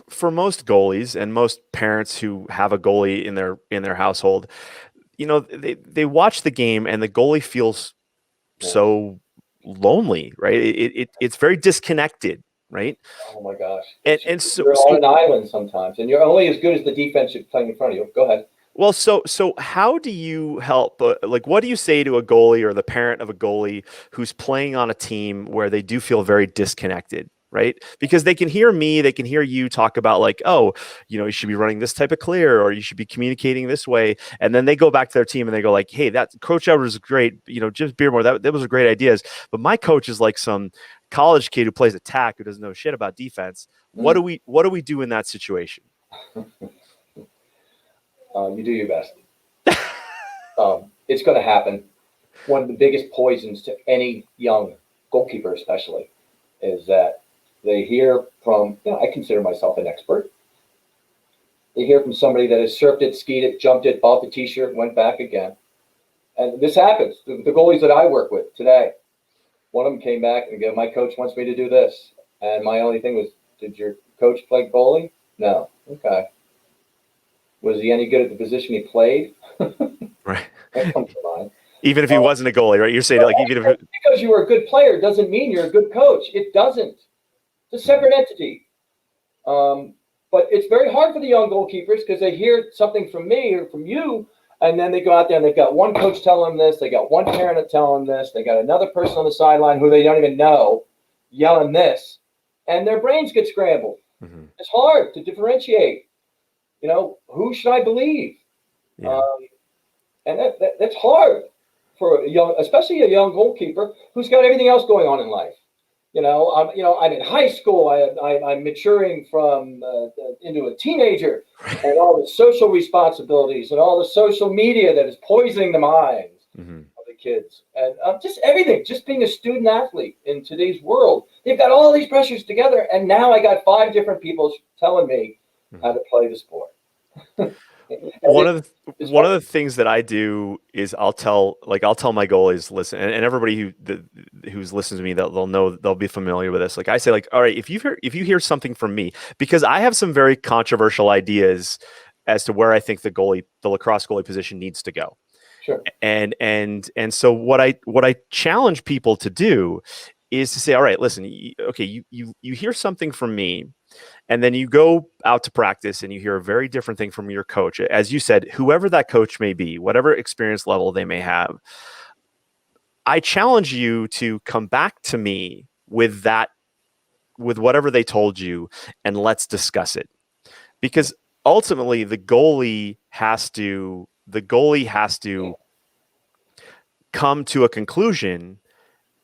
for most goalies and most parents who have a goalie in their household, they watch the game and the goalie feels so lonely, right? It's very disconnected, right? Oh my gosh! And so you're on an island sometimes, and you're only as good as the defense you're playing in front of you. Go ahead. Well, so how do you help? What do you say to a goalie or the parent of a goalie who's playing on a team where they do feel very disconnected? Right? Because they can hear me, they can hear you talk about like, oh, you should be running this type of clear, or you should be communicating this way. And then they go back to their team and they go like, hey, that Coach Edwards is great. Just Beardmore, that was great ideas. But my coach is like some college kid who plays attack, who doesn't know shit about defense. What do we do in that situation? You do your best. It's going to happen. One of the biggest poisons to any young goalkeeper, especially, is that they hear from, I consider myself an expert. They hear from somebody that has surfed it, skied it, jumped it, bought the t-shirt, went back again. And this happens. The goalies that I work with today, one of them came back and go, my coach wants me to do this. And my only thing was, did your coach play goalie? No. Okay. Was he any good at the position he played? Right. That comes to mind. Even if he wasn't a goalie, right? You're saying like even if because you were a good player doesn't mean you're a good coach. It doesn't. It's a separate entity. But it's very hard for the young goalkeepers because they hear something from me or from you, and then they go out there and they've got one coach telling them this, they got one parent telling them this, they got another person on the sideline who they don't even know yelling this, and their brains get scrambled. It's hard to differentiate. Who should I believe? Yeah. And that's hard for especially a young goalkeeper who's got everything else going on in life. I'm in high school. I'm maturing from into a teenager, and all the social responsibilities and all the social media that is poisoning the minds of the kids, and just everything. Just being a student athlete in today's world, they've got all these pressures together, and now I got 5 different people telling me how to play the sport. One of the things that I do is I'll tell my goalies, listen, and everybody who's listened to me, they'll know, they'll be familiar with this. Like I say, like, all right, if you hear something from me, because I have some very controversial ideas as to where I think the lacrosse goalie position needs to go. Sure. And so what I challenge people to do is to say, all right, listen, okay, you hear something from me, and then you go out to practice and you hear a very different thing from your coach. As you said, whoever that coach may be, whatever experience level they may have, I challenge you to come back to me with whatever they told you, and let's discuss it. Because ultimately the goalie has to come to a a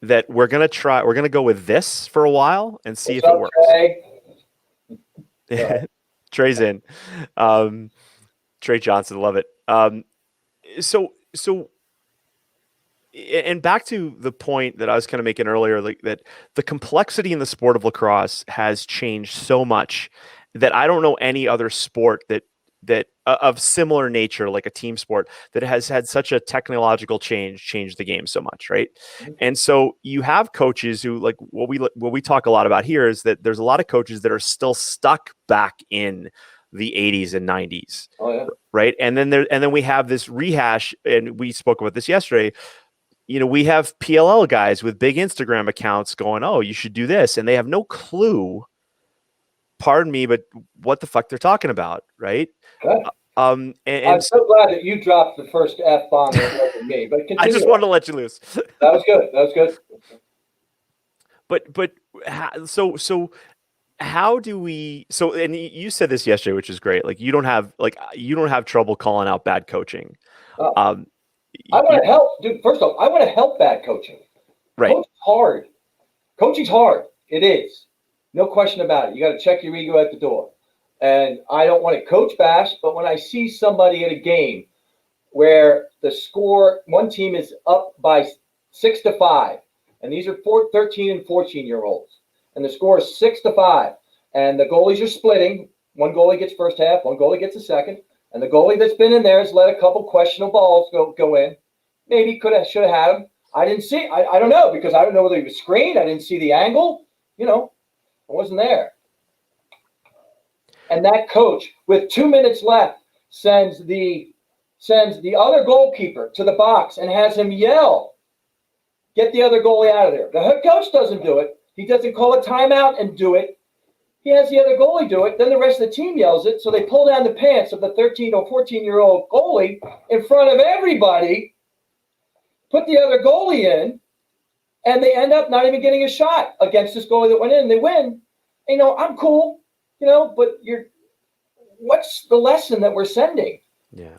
that we're going to go with this for a while and see if it works. Trey? Trey's in. Trey Johnson, love it. So and back to the point that I was kind of making earlier, like that the complexity in the sport of lacrosse has changed so much that I don't know any other sport that of similar nature, like a team sport, that has had such a technological change the game so much, right? And so you have coaches who, like, what we talk a lot about here is that there's a lot of coaches that are still stuck back in the 80s and 90s. Oh, yeah. Right? And then we have this rehash, and we spoke about this yesterday. We have PLL guys with big Instagram accounts going, "Oh, you should do this," and they have no clue, pardon me, but what the fuck they're talking about, right? Okay. And I'm so glad that you dropped the first F-bomb that wasn't me, but continue. I just wanted to let you loose. That was good. But so how do we? So, and you said this yesterday, which is great. Like you don't have trouble calling out bad coaching. Oh. I want to help, dude. First off, I want to help bad coaching. Right. Coaching's hard. Coaching's hard. It is. No question about it. You got to check your ego at the door. And I don't want to coach bash, but when I see somebody at a game where the score, one team is up by 6-5, and these are 13 and 14-year-olds, and the score is 6-5, and the goalies are splitting. One goalie gets first half, one goalie gets a second, and the goalie that's been in there has let a couple questionable balls go in. Maybe should have had him. I didn't see. I don't know, because I don't know whether he was screened. I didn't see the angle. I wasn't there. And that coach, with 2 minutes left, sends the other goalkeeper to the box and has him yell, "Get the other goalie out of there." The head coach doesn't do it. He doesn't call a timeout and do it. He has the other goalie do it. Then the rest of the team yells it. So they pull down the pants of the 13 or 14-year-old goalie in front of everybody, put the other goalie in, and they end up not even getting a shot against this goalie that went in. They win. I'm cool. But what's the lesson that we're sending? Yeah.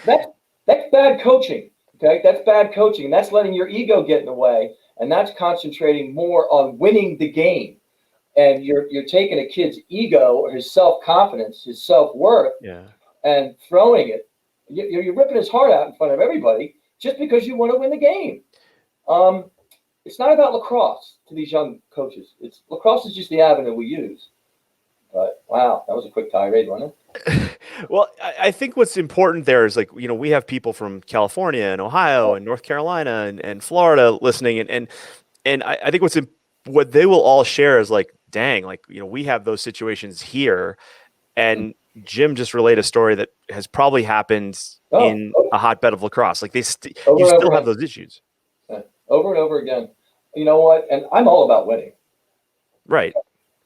That's bad coaching. Okay. That's bad coaching. That's letting your ego get in the way. And that's concentrating more on winning the game. And you're taking a kid's ego, or his self-confidence, his self-worth, and throwing it. You're ripping his heart out in front of everybody just because you want to win the game. It's not about lacrosse to these young coaches. Lacrosse is just the avenue we use. But wow, that was a quick tirade, wasn't it? Well, I think what's important there is, like, we have people from California and Ohio and North Carolina and Florida listening, and I think what they will all share is, like, dang, like, we have those situations here, and Jim just relayed a story that has probably happened in a hotbed of lacrosse. Like you still have those issues. Over and over again. You know what? And I'm all about winning. Right.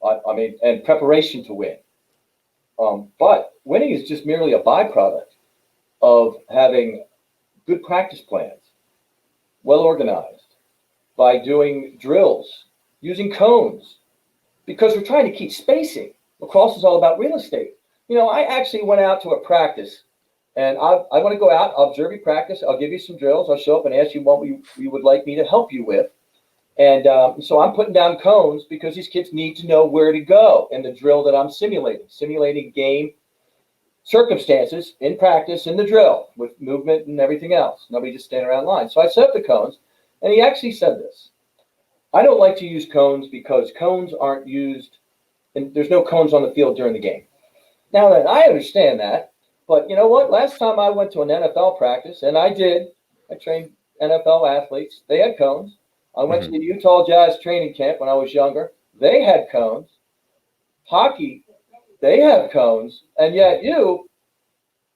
I mean, and preparation to win. But winning is just merely a byproduct of having good practice plans, well organized, by doing drills, using cones, because we're trying to keep spacing. Lacrosse is all about real estate. I actually went out to a practice And I want to go out, I'll observe you practice, I'll give you some drills, I'll show up and ask you what you would like me to help you with. And so I'm putting down cones because these kids need to know where to go in the drill that I'm simulating game circumstances in practice in the drill with movement and everything else. Nobody just standing around line. So I set up the cones, and he actually said this. I don't like to use cones because cones aren't used, and there's no cones on the field during the game. Now then, I understand that, but you know what? Last time I went to an NFL practice, and I trained NFL athletes, they had cones. I went to the Utah Jazz training camp when I was younger. They had cones. Hockey, they have cones, and yet you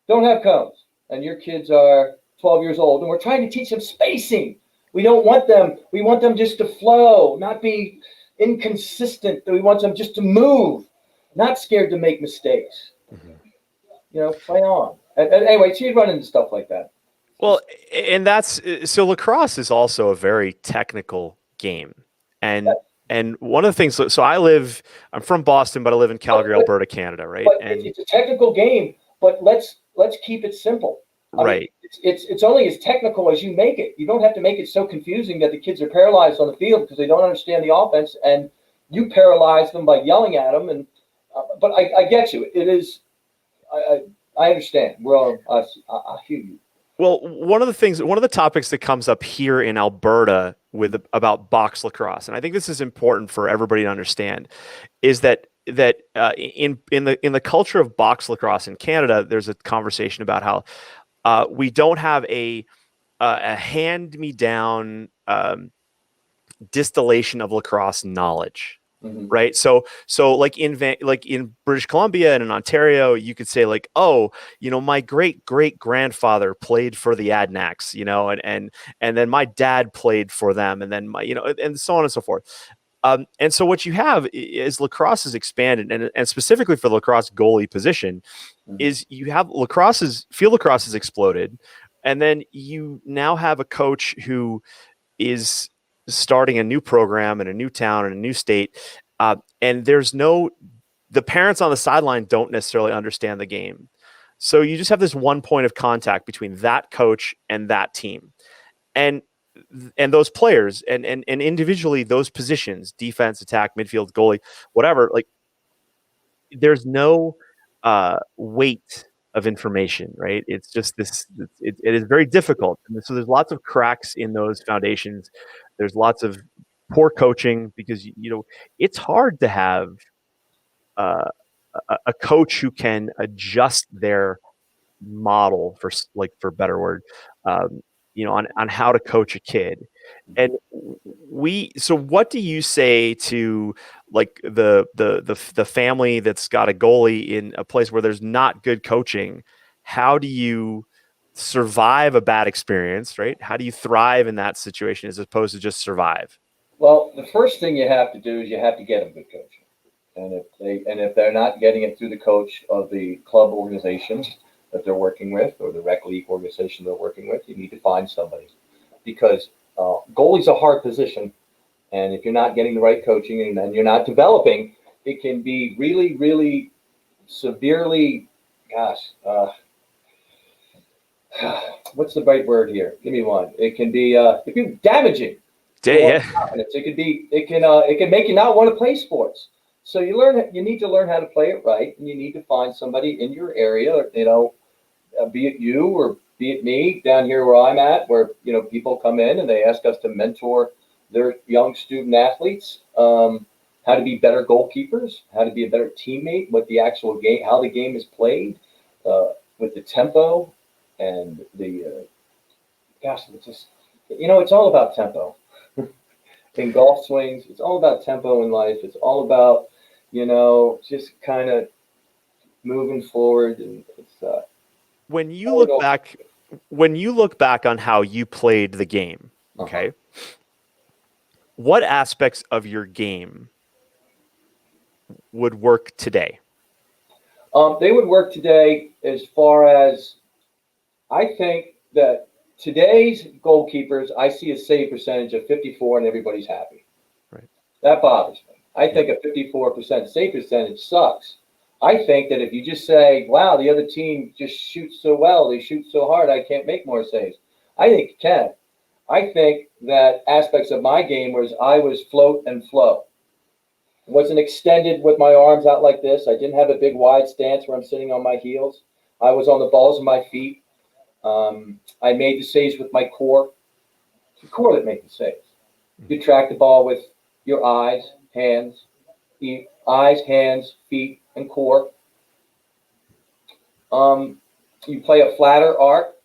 don't have cones. And your kids are 12 years old, and we're trying to teach them spacing. We want them just to flow, not be inconsistent. We want them just to move, not scared to make mistakes. Play on. And anyway, so you'd run into stuff like that. Well, and so lacrosse is also a very technical game. And one of the things, so I'm from Boston, but I live in Calgary, Alberta, Canada, right? But it's a technical game, but let's keep it simple. I mean, it's only as technical as you make it. You don't have to make it so confusing that the kids are paralyzed on the field because they don't understand the offense, and you paralyze them by yelling at them. And but I get you. It is. I understand. I hear you. Well, one of the topics that comes up here in Alberta about box lacrosse, and I think this is important for everybody to understand, is that in the culture of box lacrosse in Canada, there's a conversation about how we don't have a hand-me-down distillation of lacrosse knowledge. Right. So like in British Columbia and in Ontario, you could say like, oh, my great grandfather played for the Adnaks, and then my dad played for them, and then and so on and so forth. And so what you have is lacrosse is expanded, and specifically for the lacrosse goalie position, is you have field lacrosse has exploded, and then you now have a coach who is starting a new program in a new town in a new state, and the parents on the sideline don't necessarily understand the game, so you just have this one point of contact between that coach and that team, and those players and individually those positions, defense, attack, midfield, goalie, whatever, like there's no weight of information, right? It's just this. It is very difficult, and so there's lots of cracks in those foundations. There's lots of poor coaching because it's hard to have a coach who can adjust their model for a better word, on how to coach a kid. And so what do you say to like the family that's got a goalie in a place where there's not good coaching? How do you survive a bad experience, right? How do you thrive in that situation as opposed to just survive? Well, the first thing you have to do is you have to get them good coaching. And if they're not getting it through the coach of the club organization that they're working with or the rec league organization they're working with, you need to find somebody, because goalie's a hard position, and if you're not getting the right coaching and you're not developing, it can be really, really severely, what's the right word here? Give me one. It can be damaging. It can make you not want to play sports. So you need to learn how to play it right, and you need to find somebody in your area, be it you or be it me down here where I'm at, where people come in and they ask us to mentor their young student athletes, how to be better goalkeepers, how to be a better teammate, what the actual game, how the game is played, with the tempo and the it's all about tempo. In golf swings, it's all about tempo in life. It's all about just kind of moving forward. And it's when you look back on how you played the game, okay, what aspects of your game would work today? They would work today as far as I think that today's goalkeepers, I see a save percentage of 54 and everybody's happy. Right. That bothers me. I think a 54% save percentage sucks. I think that if you just say, wow, the other team just shoots so well, they shoot so hard, I can't make more saves. I think you can. I think that aspects of my game I was float and flow. Wasn't extended with my arms out like this. I didn't have a big wide stance where I'm sitting on my heels. I was on the balls of my feet. I made the saves with my core. It's the core that makes the saves. You track the ball with your eyes, hands, feet, and core. You play a flatter arc.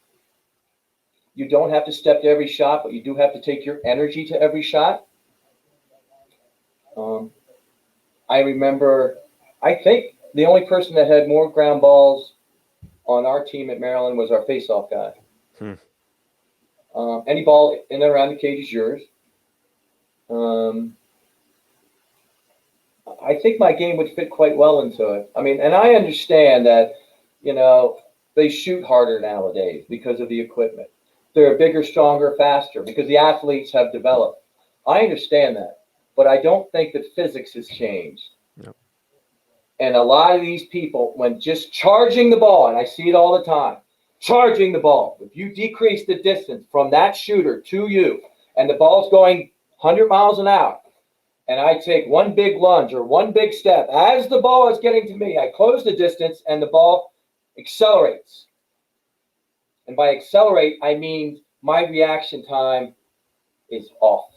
You don't have to step to every shot, but you do have to take your energy to every shot. I remember, I think the only person that had more ground balls on our team at Maryland was our face-off guy. Any ball in and around the cage is yours. I think my game would fit quite well into it. I mean, and I understand that, they shoot harder nowadays because of the equipment. They're bigger, stronger, faster because the athletes have developed. I understand that, but I don't think that physics has changed. Yep. And a lot of these people, when just charging the ball, and I see it all the time, charging the ball, if you decrease the distance from that shooter to you, and the ball's going 100 miles an hour, and I take one big lunge or one big step, as the ball is getting to me, I close the distance and the ball accelerates. And by accelerate, I mean my reaction time is off.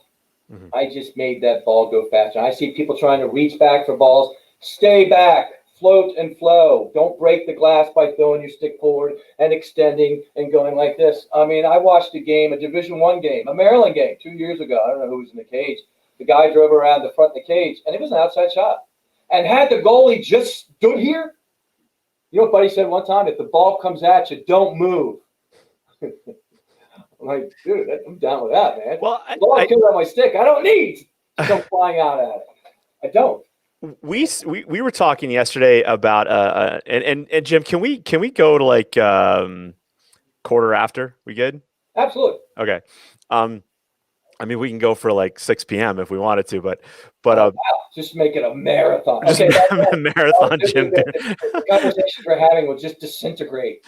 Mm-hmm. I just made that ball go faster. I see people trying to reach back for balls. Stay back, float and flow. Don't break the glass by throwing your stick forward and extending and going like this. I mean, I watched a game, a Division I game, a Maryland game 2 years ago. I don't know who was in the cage. The guy drove around the front of the cage, and it was an outside shot. And had the goalie just stood here, you know what Buddy said one time? If the ball comes at you, don't move. I'm like, dude, I'm down with that, man. Well, the ball's coming on my stick. I don't need to come flying out at it. I don't. We were talking yesterday about and Jim, can we go to like quarter after? We good? Absolutely. Okay. I mean, we can go for like 6 p.m. if we wanted to, but wow. Just make it a marathon. Just a marathon, Jim. The conversation we're having will just disintegrate.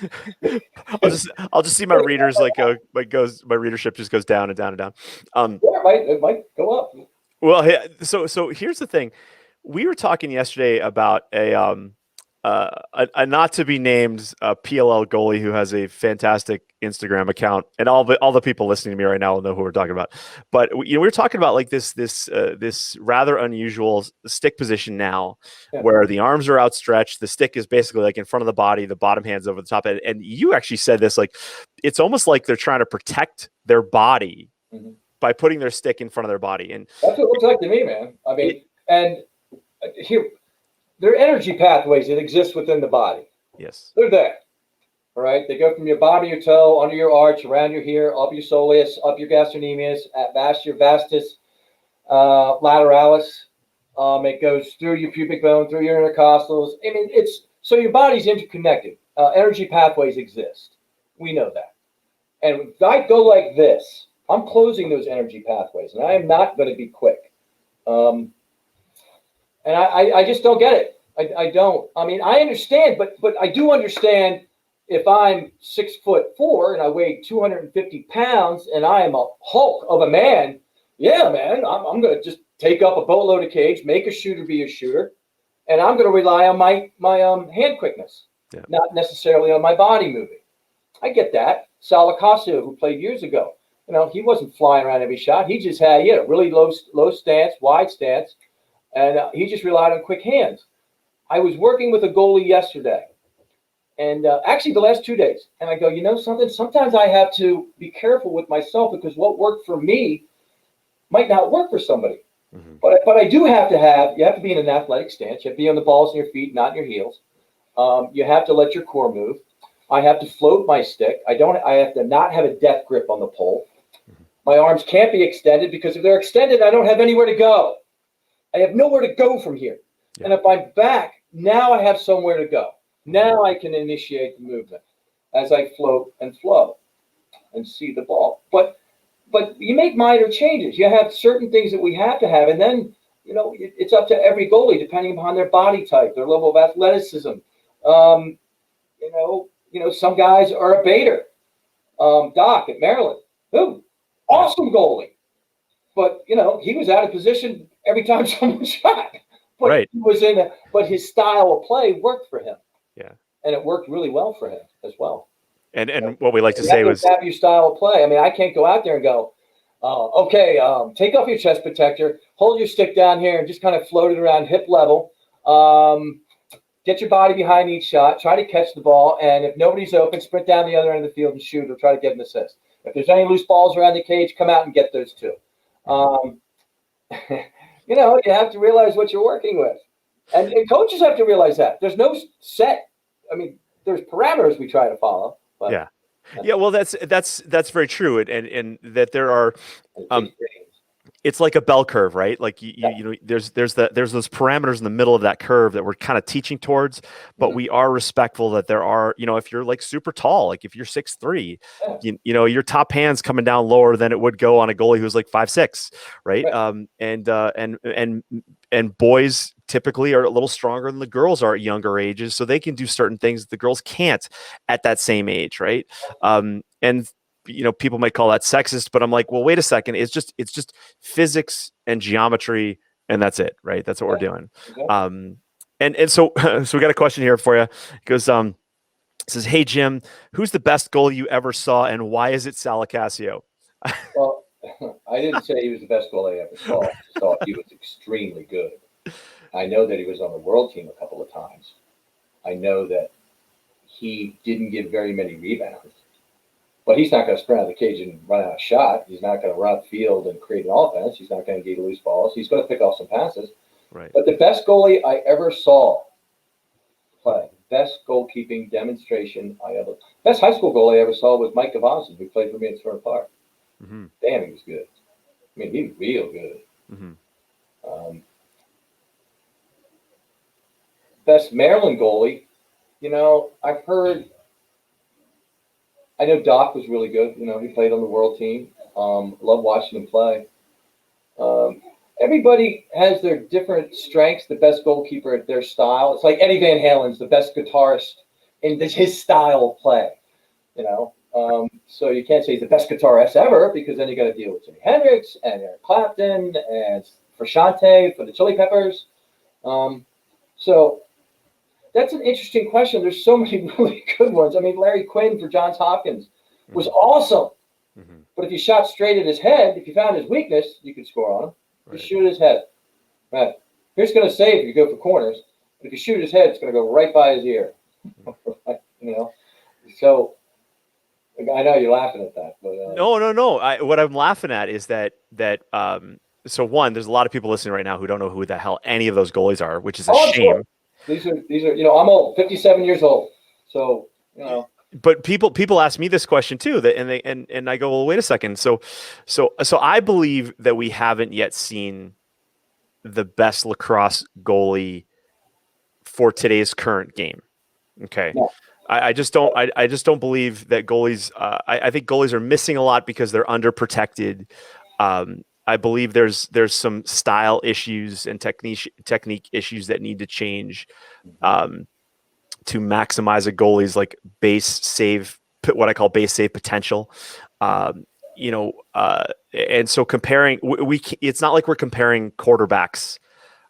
I'll just see my readers my readership just goes down and down and down. It might go up. Well, so here's the thing. We were talking yesterday about a not to be named PLL goalie who has a fantastic Instagram account, and all the people listening to me right now will know who we're talking about. But we were talking about like this rather unusual stick position now, where the arms are outstretched, the stick is basically like in front of the body, the bottom hand's over the top, and you actually said this, like it's almost like they're trying to protect their body by putting their stick in front of their body, and that's what it looks like to me, man. I mean, and here. There are energy pathways that exist within the body. Yes. They're there. All right. They go from your bottom of your toe, under your arch, around your here, up your soleus, up your gastrocnemius, your vastus lateralis. It goes through your pubic bone, through your intercostals. I mean, so your body's interconnected. Energy pathways exist. We know that. And if I go like this, I'm closing those energy pathways, and I am not going to be quick. And I just don't get it. I don't. I mean, I understand, but I do understand if I'm 6'4" and I weigh 250 pounds and I am a hulk of a man. Yeah, man, I'm going to just take up a boatload of cage, make a shooter be a shooter, and I'm going to rely on my hand quickness, not necessarily on my body moving. I get that. Salicasio, who played years ago, he wasn't flying around every shot. He just had a really low stance, wide stance. And he just relied on quick hands. I was working with a goalie yesterday, and actually the last 2 days. And I go, something? Sometimes I have to be careful with myself because what worked for me might not work for somebody. Mm-hmm. But I do have to you have to be in an athletic stance. You have to be on the balls in your feet, not in your heels. You have to let your core move. I have to float my stick. I have to not have a death grip on the pole. Mm-hmm. My arms can't be extended because if they're extended, I don't have anywhere to go. I have nowhere to go from here. Yeah. And if I'm back, now I have somewhere to go. Now I can initiate the movement as I float and flow and see the ball. But you make minor changes. You have certain things that we have to have. And then it's up to every goalie depending upon their body type, their level of athleticism. Some guys are a baiter. Doc at Maryland, awesome goalie, but he was out of position every time someone shot. But Right. but his style of play worked for him. Yeah. And it worked really well for him as well. And what we like to You say have was, to have your style of play. I mean, I can't go out there and go, okay, take off your chest protector, hold your stick down here, and just kind of float it around hip level. Get your body behind each shot, try to catch the ball, and if nobody's open, sprint down the other end of the field and shoot or try to get an assist. If there's any loose balls around the cage, come out and get those too. You have to realize what you're working with. And coaches have to realize that. There's no set. I mean, there's parameters we try to follow. But, yeah. Well, that's very true. And that there are, it's like a bell curve, right? Like there's those parameters in the middle of that curve that we're kind of teaching towards, but we are respectful that there are, if you're like super tall, like if you're 6'3", your top hand's coming down lower than it would go on a goalie who's like 5'6", right? And boys typically are a little stronger than the girls are at younger ages, so they can do certain things that the girls can't at that same age, right? And people might call that sexist, but I'm like, well, wait a second. It's just physics and geometry, and that's it, right? That's what we're doing. And so we got a question here for you. It goes, it says, "Hey Jim, who's the best goalie you ever saw, and why is it Salicasio?" Well, I didn't say he was the best goalie I ever saw. I just thought he was extremely good. I know that he was on the world team a couple of times. I know that he didn't give very many rebounds. But he's not going to sprint out of the cage and run out a shot. He's not going to run field and create an offense. He's not going to get loose balls. He's going to pick off some passes. Right. But the best goalie I ever saw play, best goalkeeping demonstration best high school goalie I ever saw was Mike Gavazzi, who played for me at Stern Park. Mm-hmm. Damn, he was good. I mean, he was real good. Mm-hmm. Best Maryland goalie, I know Doc was really good. He played on the world team. Love watching him play. Everybody has their different strengths. The best goalkeeper at their style. It's like Eddie Van Halen's the best guitarist in his style of play. So you can't say he's the best guitarist ever, because then you got to deal with Jimi Hendrix and Eric Clapton and Frusciante for the Chili Peppers. So that's an interesting question. There's so many really good ones. I mean, Larry Quinn for Johns Hopkins was awesome. Mm-hmm. But if you shot straight at his head, if you found his weakness, you could score on him. Right. You shoot his head. Right. Here's going to save if you go for corners. But if you shoot his head, it's going to go right by his ear. So I know you're laughing at that. But, No. What I'm laughing at is that so one, there's a lot of people listening right now who don't know who the hell any of those goalies are, which is a shame. Sure. These are, I'm old, 57 years old. So, But people ask me this question too, and I go, well, wait a second. So I believe that we haven't yet seen the best lacrosse goalie for today's current game. Okay. No. I just don't believe that goalies, I think goalies are missing a lot because they're underprotected. I believe there's some style issues and technique issues that need to change to maximize a goalie's like base save, what I call base save potential. And so comparing, it's not like we're comparing quarterbacks,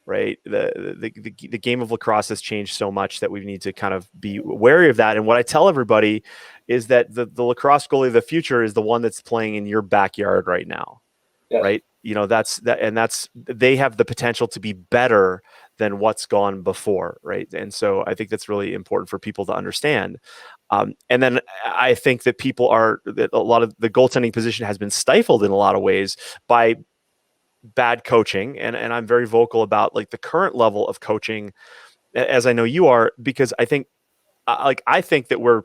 right? The game of lacrosse has changed so much that we need to kind of be wary of that. And what I tell everybody is that the lacrosse goalie of the future is the one that's playing in your backyard right now. Yes. Right. They have the potential to be better than what's gone before. Right. And so I think that's really important for people to understand. And then I think that that a lot of the goaltending position has been stifled in a lot of ways by bad coaching. And I'm very vocal about like the current level of coaching, as I know you are, because I think that we're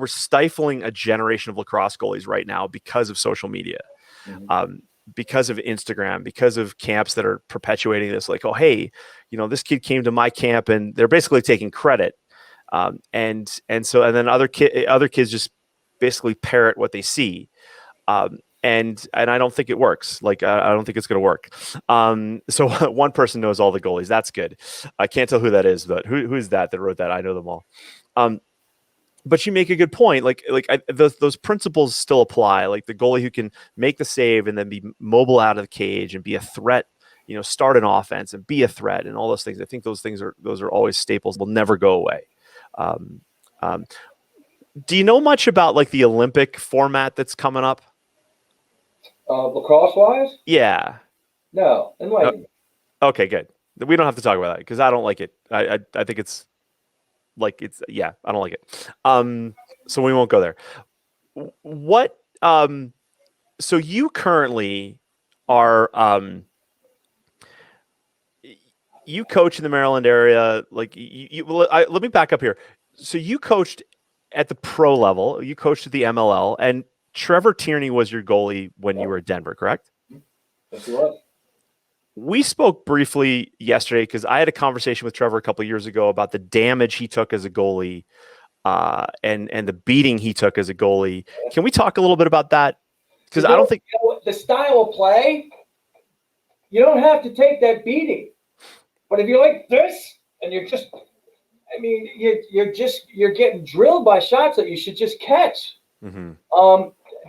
stifling a generation of lacrosse goalies right now because of social media. Mm-hmm. Because of Instagram, because of camps that are perpetuating this, like, oh, hey, this kid came to my camp, and they're basically taking credit. And then other kids just basically parrot what they see. And and I don't think it works. Like I don't think it's going to work. So one person knows all the goalies. That's good. I can't tell who that is, but who is that wrote that? I know them all. But you make a good point. Those principles still apply. Like the goalie who can make the save and then be mobile out of the cage and be a threat. Start an offense and be a threat and all those things. I think those are always staples. Will never go away. Do you know much about like the Olympic format that's coming up? Lacrosse wise? Yeah. No. Enlighten me. Okay, good. We don't have to talk about that because I don't like it. I think it's I don't like it. So we won't go there. What so you currently are you coach in the Maryland area, like let me back up here. So you coached at the pro level, you coached at the MLL, and Trevor Tierney was your goalie when you were at Denver, correct? Yes, he was. We spoke briefly yesterday because I had a conversation with Trevor a couple of years ago about the damage he took as a goalie and the beating he took as a goalie. Can we talk a little bit about that? Because I don't think the style of play, you don't have to take that beating. But if you're like this and you're just, I mean, you're getting drilled by shots that you should just catch. Mm-hmm.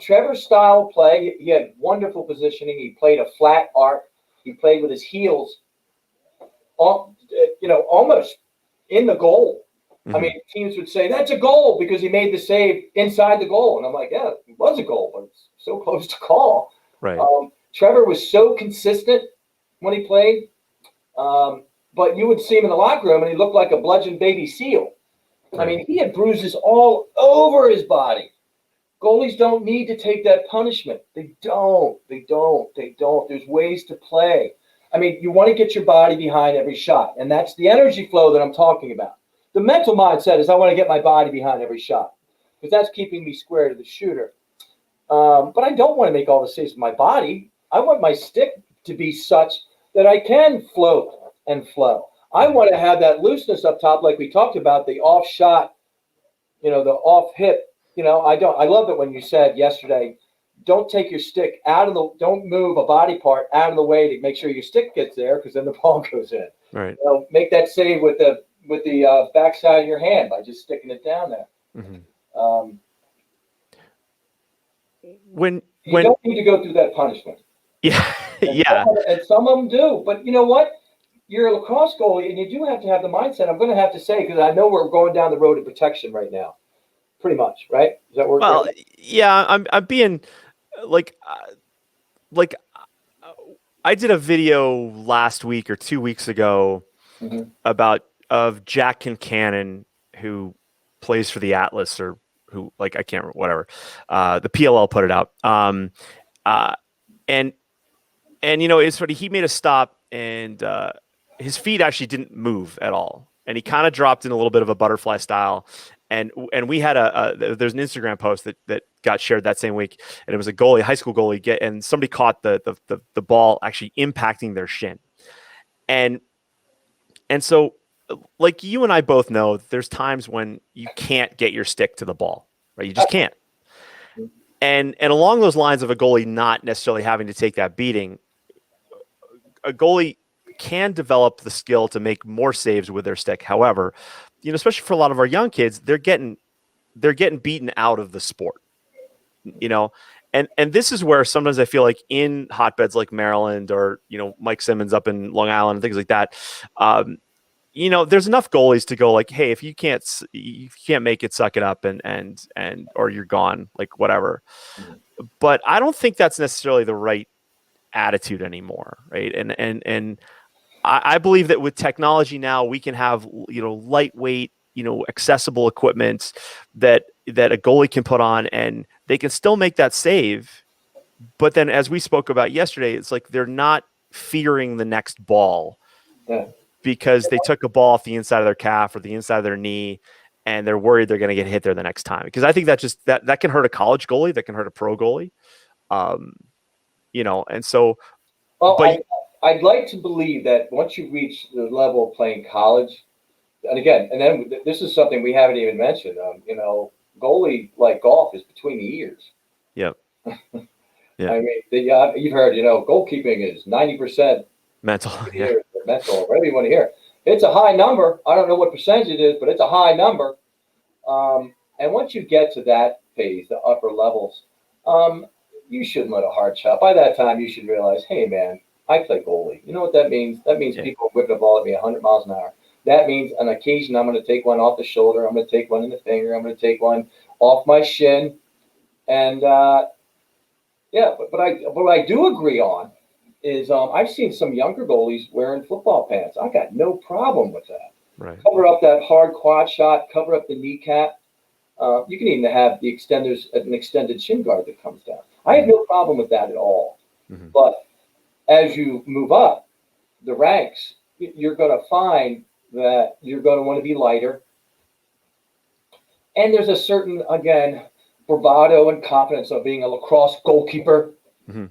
Trevor's style of play, he had wonderful positioning. He played a flat arc. He played with his heels, almost in the goal. Mm-hmm. I mean, teams would say that's a goal because he made the save inside the goal, and I'm like, yeah, it was a goal, but it's so close to call. Right. Trevor was so consistent when he played, but you would see him in the locker room, and he looked like a bludgeoned baby seal. Right. I mean, he had bruises all over his body. Goalies don't need to take that punishment. They don't. There's ways to play. I mean, you want to get your body behind every shot, and that's the energy flow that I'm talking about. The mental mindset is I want to get my body behind every shot because that's keeping me square to the shooter. But I don't want to make all the saves with my body. I want my stick to be such that I can float and flow. I want to have that looseness up top like we talked about, the off shot, the off hip. I love it when you said yesterday, don't take your stick don't move a body part out of the way to make sure your stick gets there because then the ball goes in. Right. Make that save with the backside of your hand by just sticking it down there. Mm-hmm. When you don't need to go through that punishment. Yeah. And some of them do, but you know what? You're a lacrosse goalie, and you do have to have the mindset. I'm going to have to say because I know we're going down the road of protection right now. Pretty much, right? Does that work? Well, yeah, I'm being like I did a video last week or 2 weeks ago mm-hmm. of Jack Kincannon, who plays for the Atlas or who I can't remember, whatever. The PLL put it out. And it's funny, he made a stop and his feet actually didn't move at all. And he kind of dropped in a little bit of a butterfly style. And we had there's an Instagram post that got shared that same week, and it was a goalie, high school goalie, and somebody caught the ball actually impacting their shin, and so like you and I both know, there's times when you can't get your stick to the ball, right? You just can't. And along those lines of a goalie not necessarily having to take that beating, a goalie can develop the skill to make more saves with their stick. However, especially for a lot of our young kids, they're getting beaten out of the sport, and this is where sometimes I feel like in hotbeds like Maryland or, Mike Simmons up in Long Island and things like that, there's enough goalies to go like, hey, if you can't make it, suck it up and or you're gone, like whatever. But I don't think that's necessarily the right attitude anymore. Right. And I believe that with technology now, we can have, lightweight, accessible equipment that a goalie can put on and they can still make that save. But then as we spoke about yesterday, it's like they're not fearing the next ball because they took a ball off the inside of their calf or the inside of their knee and they're worried they're going to get hit there the next time. Because I think that can hurt a college goalie, that can hurt a pro goalie. And so. Well, I'd like to believe that once you reach the level of playing college, and then this is something we haven't even mentioned. Goalie like golf is between the ears. Yep. Yeah. I mean, you've heard, goalkeeping is 90% Mental. Yeah. here, mental, whatever you want to hear. It's a high number. I don't know what percentage it is, but it's a high number. And once you get to that phase, the upper levels, you shouldn't let a heart shot. By that time, you should realize, hey, man, I play goalie. You know what that means? That means people whipping the ball at me 100 miles an hour. That means on occasion I'm going to take one off the shoulder. I'm going to take one in the finger. I'm going to take one off my shin. And but what I do agree on is I've seen some younger goalies wearing football pants. I got no problem with that. Right. Cover up that hard quad shot. Cover up the kneecap. You can even have an extended shin guard that comes down. I have no problem with that at all. Mm-hmm. But as you move up the ranks, you're going to find that you're going to want to be lighter. And there's a certain, again, bravado and confidence of being a lacrosse goalkeeper. Mm-hmm.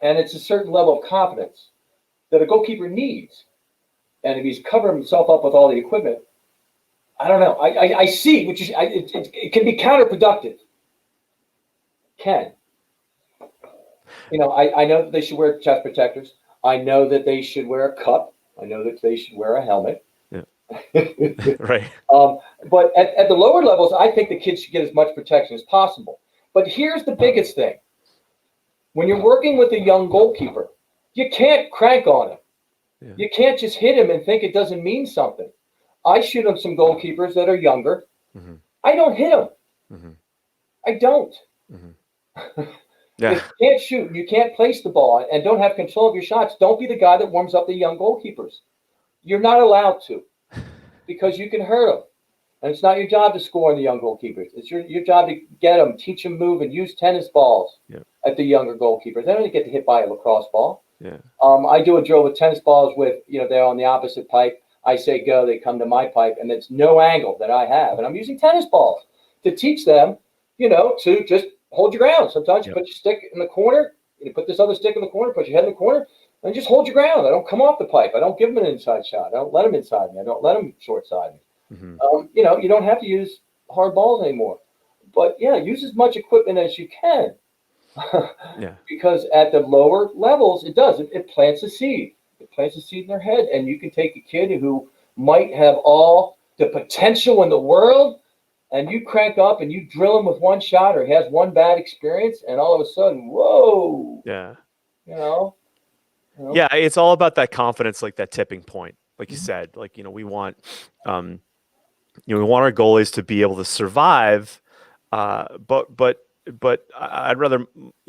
And it's a certain level of confidence that a goalkeeper needs. And if he's covering himself up with all the equipment, I don't know. I see, it can be counterproductive. I know that they should wear chest protectors. I know that they should wear a cup. I know that they should wear a helmet. Yeah. Right. But at the lower levels, I think the kids should get as much protection as possible. But here's the biggest thing. When you're working with a young goalkeeper, you can't crank on him. Yeah. You can't just hit him and think it doesn't mean something. I shoot him some goalkeepers that are younger. Mm-hmm. I don't hit them. Mm-hmm. I don't. Mm-hmm. Yeah. If you can't shoot, you can't place the ball, and don't have control of your shots, don't be the guy that warms up the young goalkeepers. You're not allowed to, because you can hurt them. And it's not your job to score on the young goalkeepers. It's your job to get them, teach them move, and use tennis balls at the younger goalkeepers. They don't get to hit by a lacrosse ball. Yeah. I do a drill with tennis balls with, they're on the opposite pipe. I say go, they come to my pipe, and it's no angle that I have. And I'm using tennis balls to teach them, to just hold your ground. Sometimes you put your stick in the corner, you put this other stick in the corner, put your head in the corner, and just hold your ground. I don't come off the pipe. I don't give them an inside shot. I don't let them inside me. I don't let them short side me. Mm-hmm. You don't have to use hard balls anymore. But, use as much equipment as you can. Because at the lower levels, it does. It plants a seed. It plants a seed in their head. And you can take a kid who might have all the potential in the world, and you crank up and you drill him with one shot, or he has one bad experience, and all of a sudden, whoa. Yeah. Yeah, it's all about that confidence, like that tipping point. Like you said, like, we want we want our goalies to be able to survive, but I'd rather,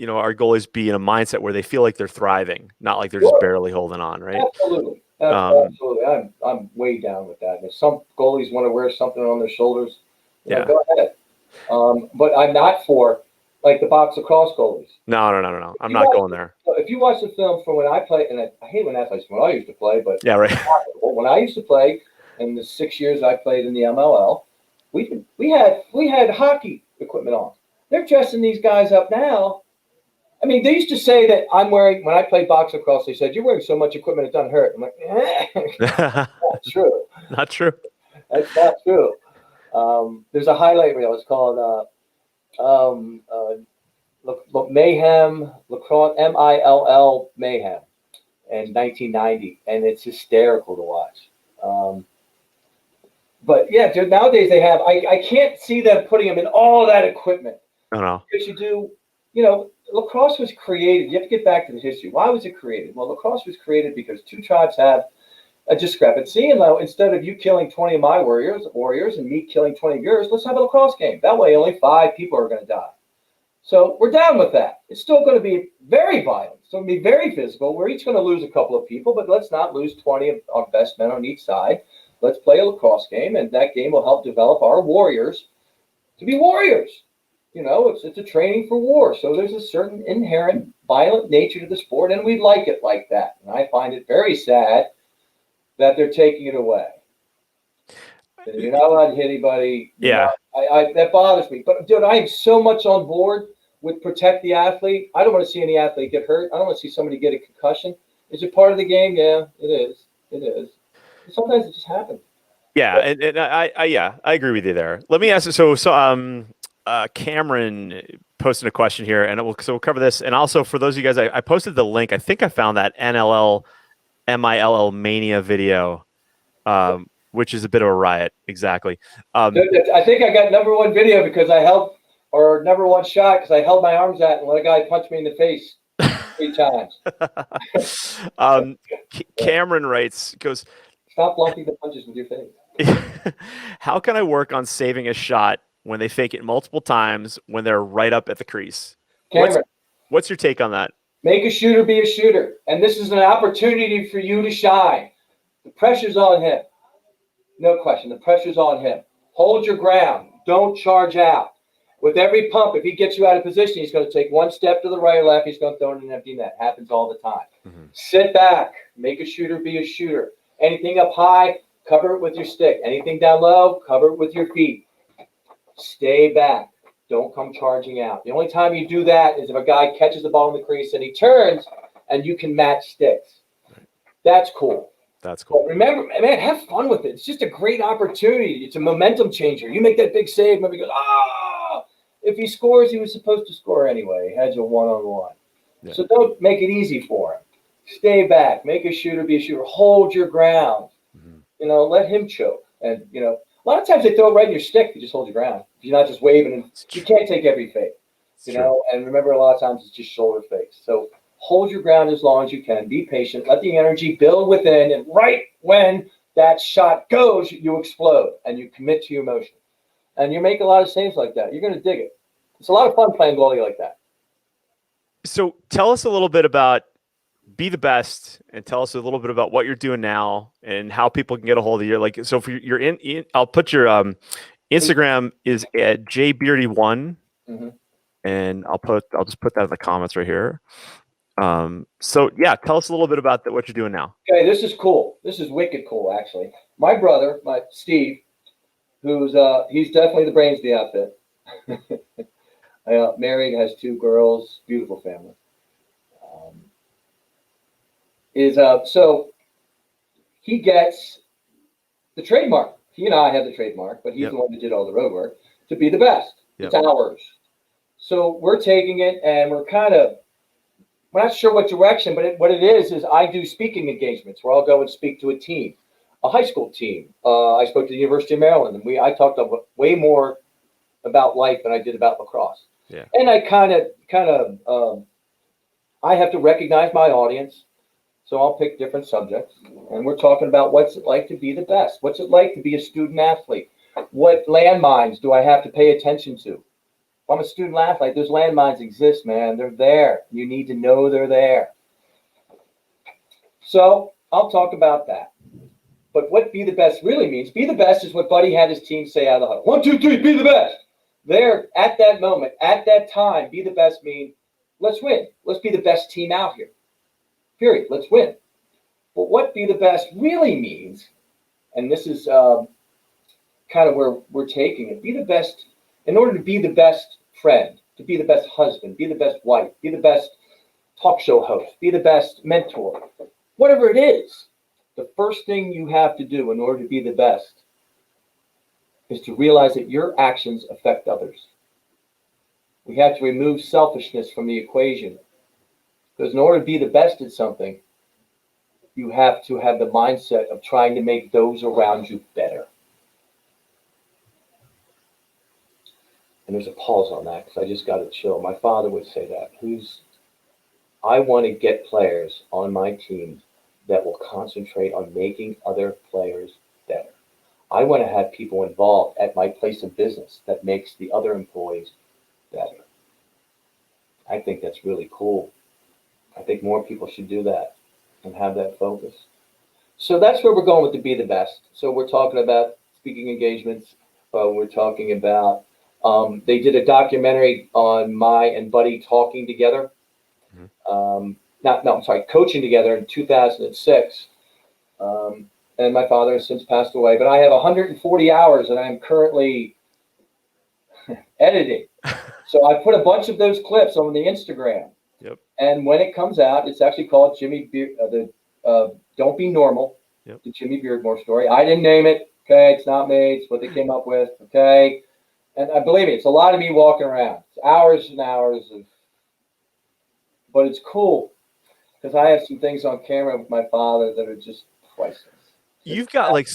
our goalies be in a mindset where they feel like they're thriving, not like they're just barely holding on, right? Absolutely. Absolutely. I'm way down with that. And if some goalies want to wear something on their shoulders, go ahead. But I'm not for, like, the box lacrosse goalies. No. I'm not going there. If you watch the film from when I played, and I hate when athletes, when I used to play, but yeah, right. When I used to play, in the 6 years I played in the MLL, we had hockey equipment on. They're dressing these guys up now. I mean, they used to say that when I played box lacrosse, they said, you're wearing so much equipment it doesn't hurt. I'm like, not true. Not true. That's not true. There's a highlight reel. It's called Mayhem, Lacrosse, MILL Mayhem, in 1990, and it's hysterical to watch. But yeah, dude, nowadays they have. I can't see them putting them in all that equipment. No. Because you do, lacrosse was created. You have to get back to the history. Why was it created? Well, lacrosse was created because two tribes have a discrepancy, and instead of you killing 20 of my warriors and me killing 20 of yours, let's have a lacrosse game. That way, only 5 people are going to die. So we're down with that. It's still going to be very violent. It's going to be very physical. We're each going to lose a couple of people, but let's not lose 20 of our best men on each side. Let's play a lacrosse game, and that game will help develop our warriors to be warriors. It's a training for war. So there's a certain inherent violent nature to the sport, and we like it like that. And I find it very sad that they're taking it away. You're not allowed to hit anybody. Yeah. That bothers me. But, dude, I am so much on board with protect the athlete. I don't want to see any athlete get hurt. I don't want to see somebody get a concussion. Is it part of the game? Yeah, it is. It is. Sometimes it just happens. Yeah, and I agree with you there. Let me ask you. So Cameron posting a question here, and so we'll cover this. And also for those of you guys, I posted the link. I think I found that NLL MILL Mania video, which is a bit of a riot. Exactly. I think I got number one video because I held, or number one shot because I held my arms out and let a guy punch me in the face 3 times. Cameron goes, stop blocking the punches with your face. How can I work on saving a shot when they fake it multiple times when they're right up at the crease? Cameron, what's your take on that? Make a shooter be a shooter. And this is an opportunity for you to shine. The pressure's on him. No question. The pressure's on him. Hold your ground. Don't charge out. With every pump, if he gets you out of position, he's going to take 1 step to the right or left. He's going to throw it in an empty net. Happens all the time. Mm-hmm. Sit back. Make a shooter be a shooter. Anything up high, cover it with your stick. Anything down low, cover it with your feet. Stay back. Don't come charging out. The only time you do that is if a guy catches the ball in the crease and he turns and you can match sticks. That's cool. That's cool. But remember, man, have fun with it. It's just a great opportunity. It's a momentum changer. You make that big save, maybe goes, ah! If he scores, he was supposed to score anyway. He had you one-on-one. Yeah. So don't make it easy for him. Stay back. Make a shooter be a shooter. Hold your ground. Mm-hmm. Let him choke. And, a lot of times they throw it right in your stick. You just hold your ground. You're not just waving. And you can't take every fake, And remember, a lot of times it's just shoulder fakes. So hold your ground as long as you can. Be patient. Let the energy build within. And right when that shot goes, you explode and you commit to your motion. And you make a lot of saves like that. You're going to dig it. It's a lot of fun playing goalie like that. So tell us a little bit about Be the Best, and tell us a little bit about what you're doing now and how people can get a hold of you. Like, so if you're in I'll put your Instagram is at jbeardy1, mm-hmm. and I'll just put that in the comments right here. So yeah, tell us a little bit about what you're doing now. Okay, this is cool. This is wicked cool, actually. My brother, Steve, who's he's definitely the brains of the outfit. Married, has 2 girls, beautiful family. So he gets the trademark. He and I have the trademark, but he's the one that did all the road work to be the best. Yep. It's ours. So we're taking it, and we're not sure what direction, but what it is I do speaking engagements where I'll go and speak to a team, a high school team. I spoke to the University of Maryland, and I talked way more about life than I did about lacrosse. Yeah. And I I have to recognize my audience. So I'll pick different subjects, and we're talking about what's it like to be the best? What's it like to be a student athlete? What landmines do I have to pay attention to? If I'm a student athlete, those landmines exist, man. They're there. You need to know they're there. So I'll talk about that. But what be the best really means, be the best is what Buddy had his team say out of the huddle. 1, 2, 3, be the best. There, at that moment, at that time, be the best means, let's win. Let's be the best team out here. Period. Let's win. But what be the best really means, and this is kind of where we're taking it, be the best, in order to be the best friend, to be the best husband, be the best wife, be the best talk show host, be the best mentor, whatever it is, the first thing you have to do in order to be the best is to realize that your actions affect others. We have to remove selfishness from the equation. Because in order to be the best at something, you have to have the mindset of trying to make those around you better. And there's a pause on that because I just got to chill. My father would say that. I want to get players on my team that will concentrate on making other players better. I want to have people involved at my place of business that makes the other employees better. I think that's really cool. I think more people should do that and have that focus. So that's where we're going with the Be the Best. So we're talking about speaking engagements. We're talking about, they did a documentary on my and Buddy talking together. Mm-hmm. Coaching together in 2006. And my father has since passed away. But I have 140 hours that I'm currently editing. So I put a bunch of those clips on the Instagram. Yep. And when it comes out, it's actually called Don't Be Normal, the Jimmy Beardmore story. I didn't name it. Okay, it's not me. It's what they came up with. Okay, And I believe me, it's a lot of me walking around. It's hours and hours of, but it's cool because I have some things on camera with my father that are just priceless. You've got like,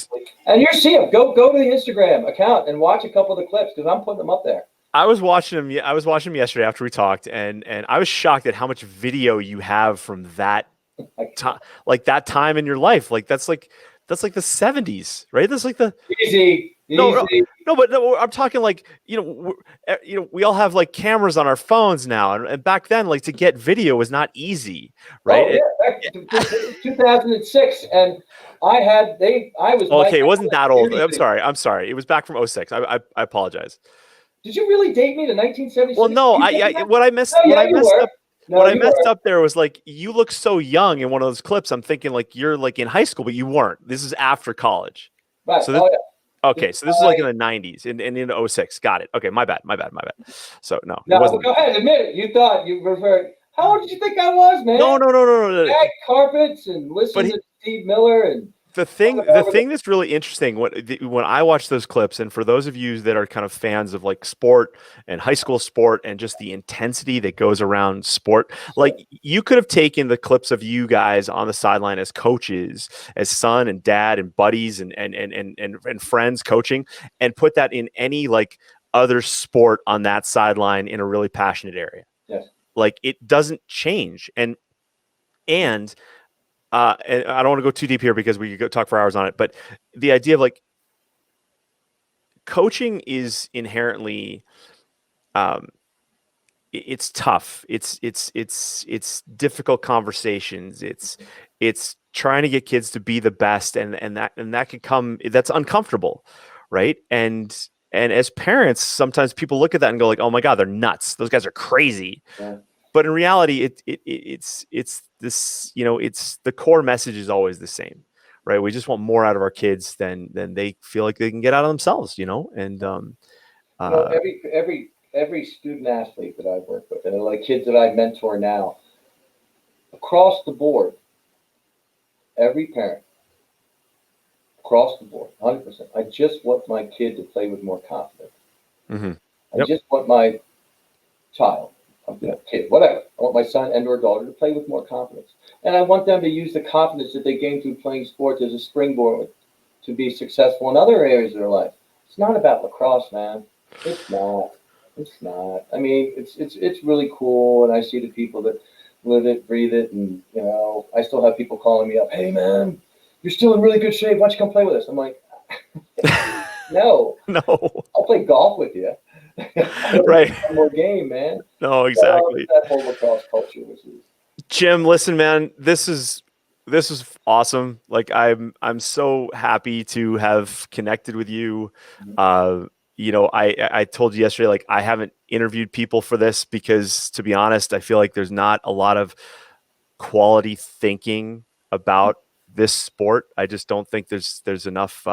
and you see them. Go to the Instagram account and watch a couple of the clips because I'm putting them up there. I was watching him. I was watching him yesterday after we talked, and I was shocked at how much video you have from that time, like that time in your life. Like that's like the 70s, right? That's like the easy. No, but no, I'm talking like, we all have like cameras on our phones now, and back then, like to get video was not easy, right? Oh yeah, back 2006, and I was okay. It wasn't that old. I'm sorry. It was back from 06. I apologize. Did you really date me to 1976? Well, no, what I messed up there was like you look so young in one of those clips. I'm thinking like you're like in high school, but you weren't. This is after college. Right. So okay, so this is like in the 90s and in 06. Got it. Okay, my bad. So no, it wasn't. Go ahead, admit it. You thought you referred. How old did you think I was, man? No. Bag carpets and listen to Steve Miller and. The thing that's really interesting when I watch those clips, and for those of you that are kind of fans of like sport and high school sport and just the intensity that goes around sport, like you could have taken the clips of you guys on the sideline as coaches, as son and dad and buddies and friends coaching, and put that in any like other sport on that sideline in a really passionate area. Yes. Like it doesn't change. And I don't want to go too deep here because we could go talk for hours on it, but the idea of like coaching is inherently, it's tough. It's difficult conversations. It's trying to get kids to be the best, and that could come. That's uncomfortable, right? And as parents, sometimes people look at that and go like, "Oh my God, they're nuts. Those guys are crazy." Yeah. But in reality, it's this, it's the core message is always the same, right? We just want more out of our kids than they feel like they can get out of themselves, and every student athlete that I've worked with, and like kids that I mentor now, across the board, every parent, across the board, 100%. I just want my kid to play with more confidence. Mm-hmm. I just want my child. Kid, whatever. I want my son and or daughter to play with more confidence. And I want them to use the confidence that they gain through playing sports as a springboard to be successful in other areas of their life. It's not about lacrosse, man. It's not. I mean, it's really cool, and I see the people that live it, breathe it, and I still have people calling me up, "Hey man, you're still in really good shape. Why don't you come play with us?" I'm like, no. I'll play golf with you. Right. More game, man. No, exactly. That whole lacrosse culture, which is. Jim, listen, man, this is awesome. Like I'm so happy to have connected with you. I told you yesterday, like I haven't interviewed people for this because, to be honest, I feel like there's not a lot of quality thinking about this sport. I just don't think there's enough.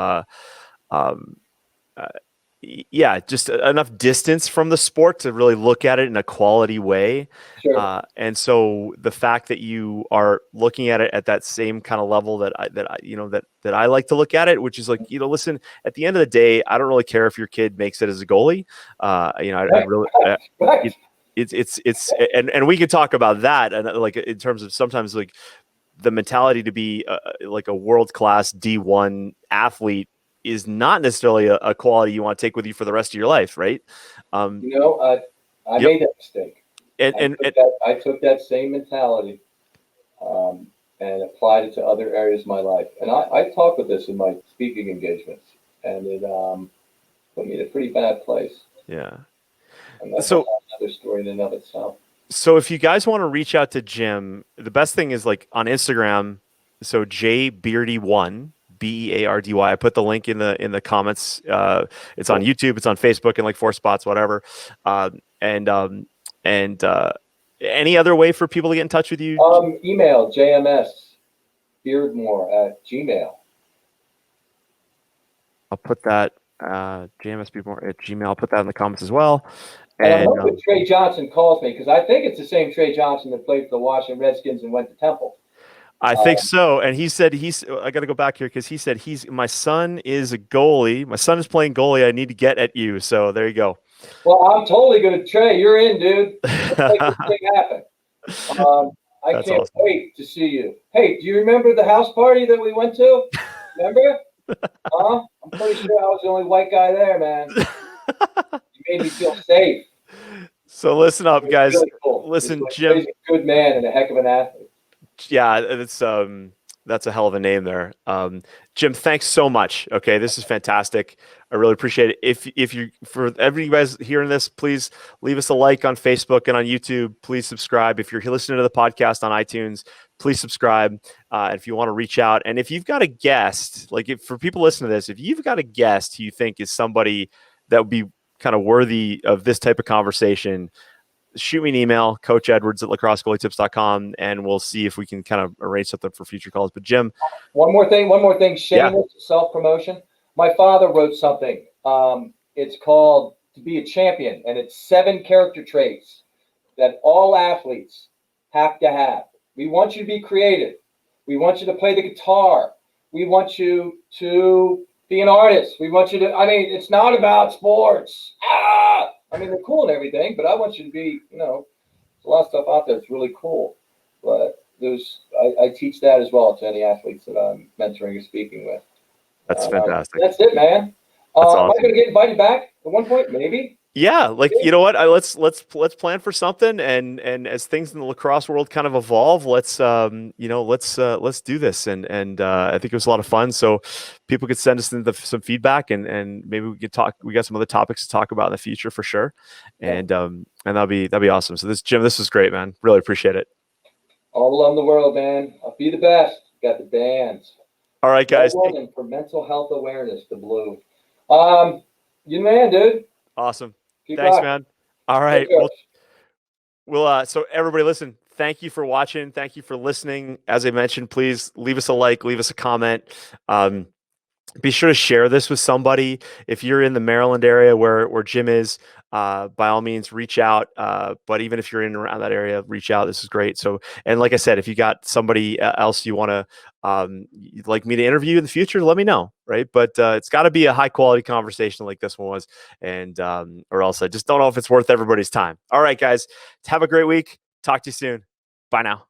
Just enough distance from the sport to really look at it in a quality way. Sure. And so the fact that you are looking at it at that same kind of level that I like to look at it, which is like, listen, at the end of the day, I don't really care if your kid makes it as a goalie. And we can talk about that. And like, in terms of sometimes like the mentality to be like a world-class D1 athlete is not necessarily a quality you want to take with you for the rest of your life, right? I made that mistake. I took that same mentality and applied it to other areas of my life. And I talk with this in my speaking engagements, and it put me in a pretty bad place. Yeah. And that's another story in and of itself. So if you guys want to reach out to Jim, the best thing is like on Instagram. So jbeardy1. Beardy. I put the link in the comments. It's on YouTube. It's on Facebook in like 4 spots, whatever. And any other way for people to get in touch with you? Email JMS Beardmore at Gmail. I'll put that JMS Beardmore at Gmail. I'll put that in the comments as well. And I'm hoping Trey Johnson calls me because I think it's the same Trey Johnson that played for the Washington Redskins and went to Temple. I think so. And he said I got to go back here because he said my son is a goalie. My son is playing goalie. I need to get at you. So there you go. Well, I'm totally gonna Trey. You're in, dude. Let's make this thing happen. I That's can't awesome. wait to see you. Hey, do you remember the house party that we went to? Remember? Huh? I'm pretty sure I was the only white guy there, man. You made me feel safe. So listen up, It was guys. really cool. Listen, He's Jim. a good man and a heck of an athlete. Yeah, that's a hell of a name there. Jim, thanks so much. Okay, this is fantastic. I really appreciate it. If you for every you guys hearing this, please leave us a like on Facebook and on YouTube. Please subscribe. If you're listening to the podcast on iTunes, please subscribe. And if you want to reach out, and if you've got a guest, like for people listening to this, if you've got a guest who you think is somebody that would be kind of worthy of this type of conversation, shoot me an email, coachedwards@lacrossegoalietips.com, and we'll see if we can kind of arrange something for future calls. But Jim, one more thing, shameless self-promotion. My father wrote something. It's called To Be a Champion, and it's 7 character traits that all athletes have to have. We want you to be creative. We want you to play the guitar. We want you to be an artist. We want you to, it's not about sports. They're cool and everything, but I want you to be, there's a lot of stuff out there that's really cool. But I teach that as well to any athletes that I'm mentoring or speaking with. that's fantastic. That's it, man. That's Am I awesome. going to get invited back at one point? Maybe. Yeah, like you know what? Let's plan for something, and as things in the lacrosse world kind of evolve, let's do this, and I think it was a lot of fun. So people could send us some feedback, and maybe we could talk. We got some other topics to talk about in the future for sure, and that'll be awesome. So Jim, this was great, man. Really appreciate it. All the love in the world, man. I'll be the best. Got the bands. All right, guys. And for mental health awareness, the blue. You man, dude. Awesome. Keep Thanks, rocking. man. All right. So everybody listen, thank you for watching. Thank you for listening. As I mentioned, please leave us a like, leave us a comment. Be sure to share this with somebody. If you're in the Maryland area where Jim is, by all means, reach out. But even if you're in around that area, reach out. This is great. So, and like I said, if you got somebody else you want to, you'd like me to interview in the future, let me know. Right. But it's got to be a high quality conversation like this one was. And, or else I just don't know if it's worth everybody's time. All right, guys, have a great week. Talk to you soon. Bye now.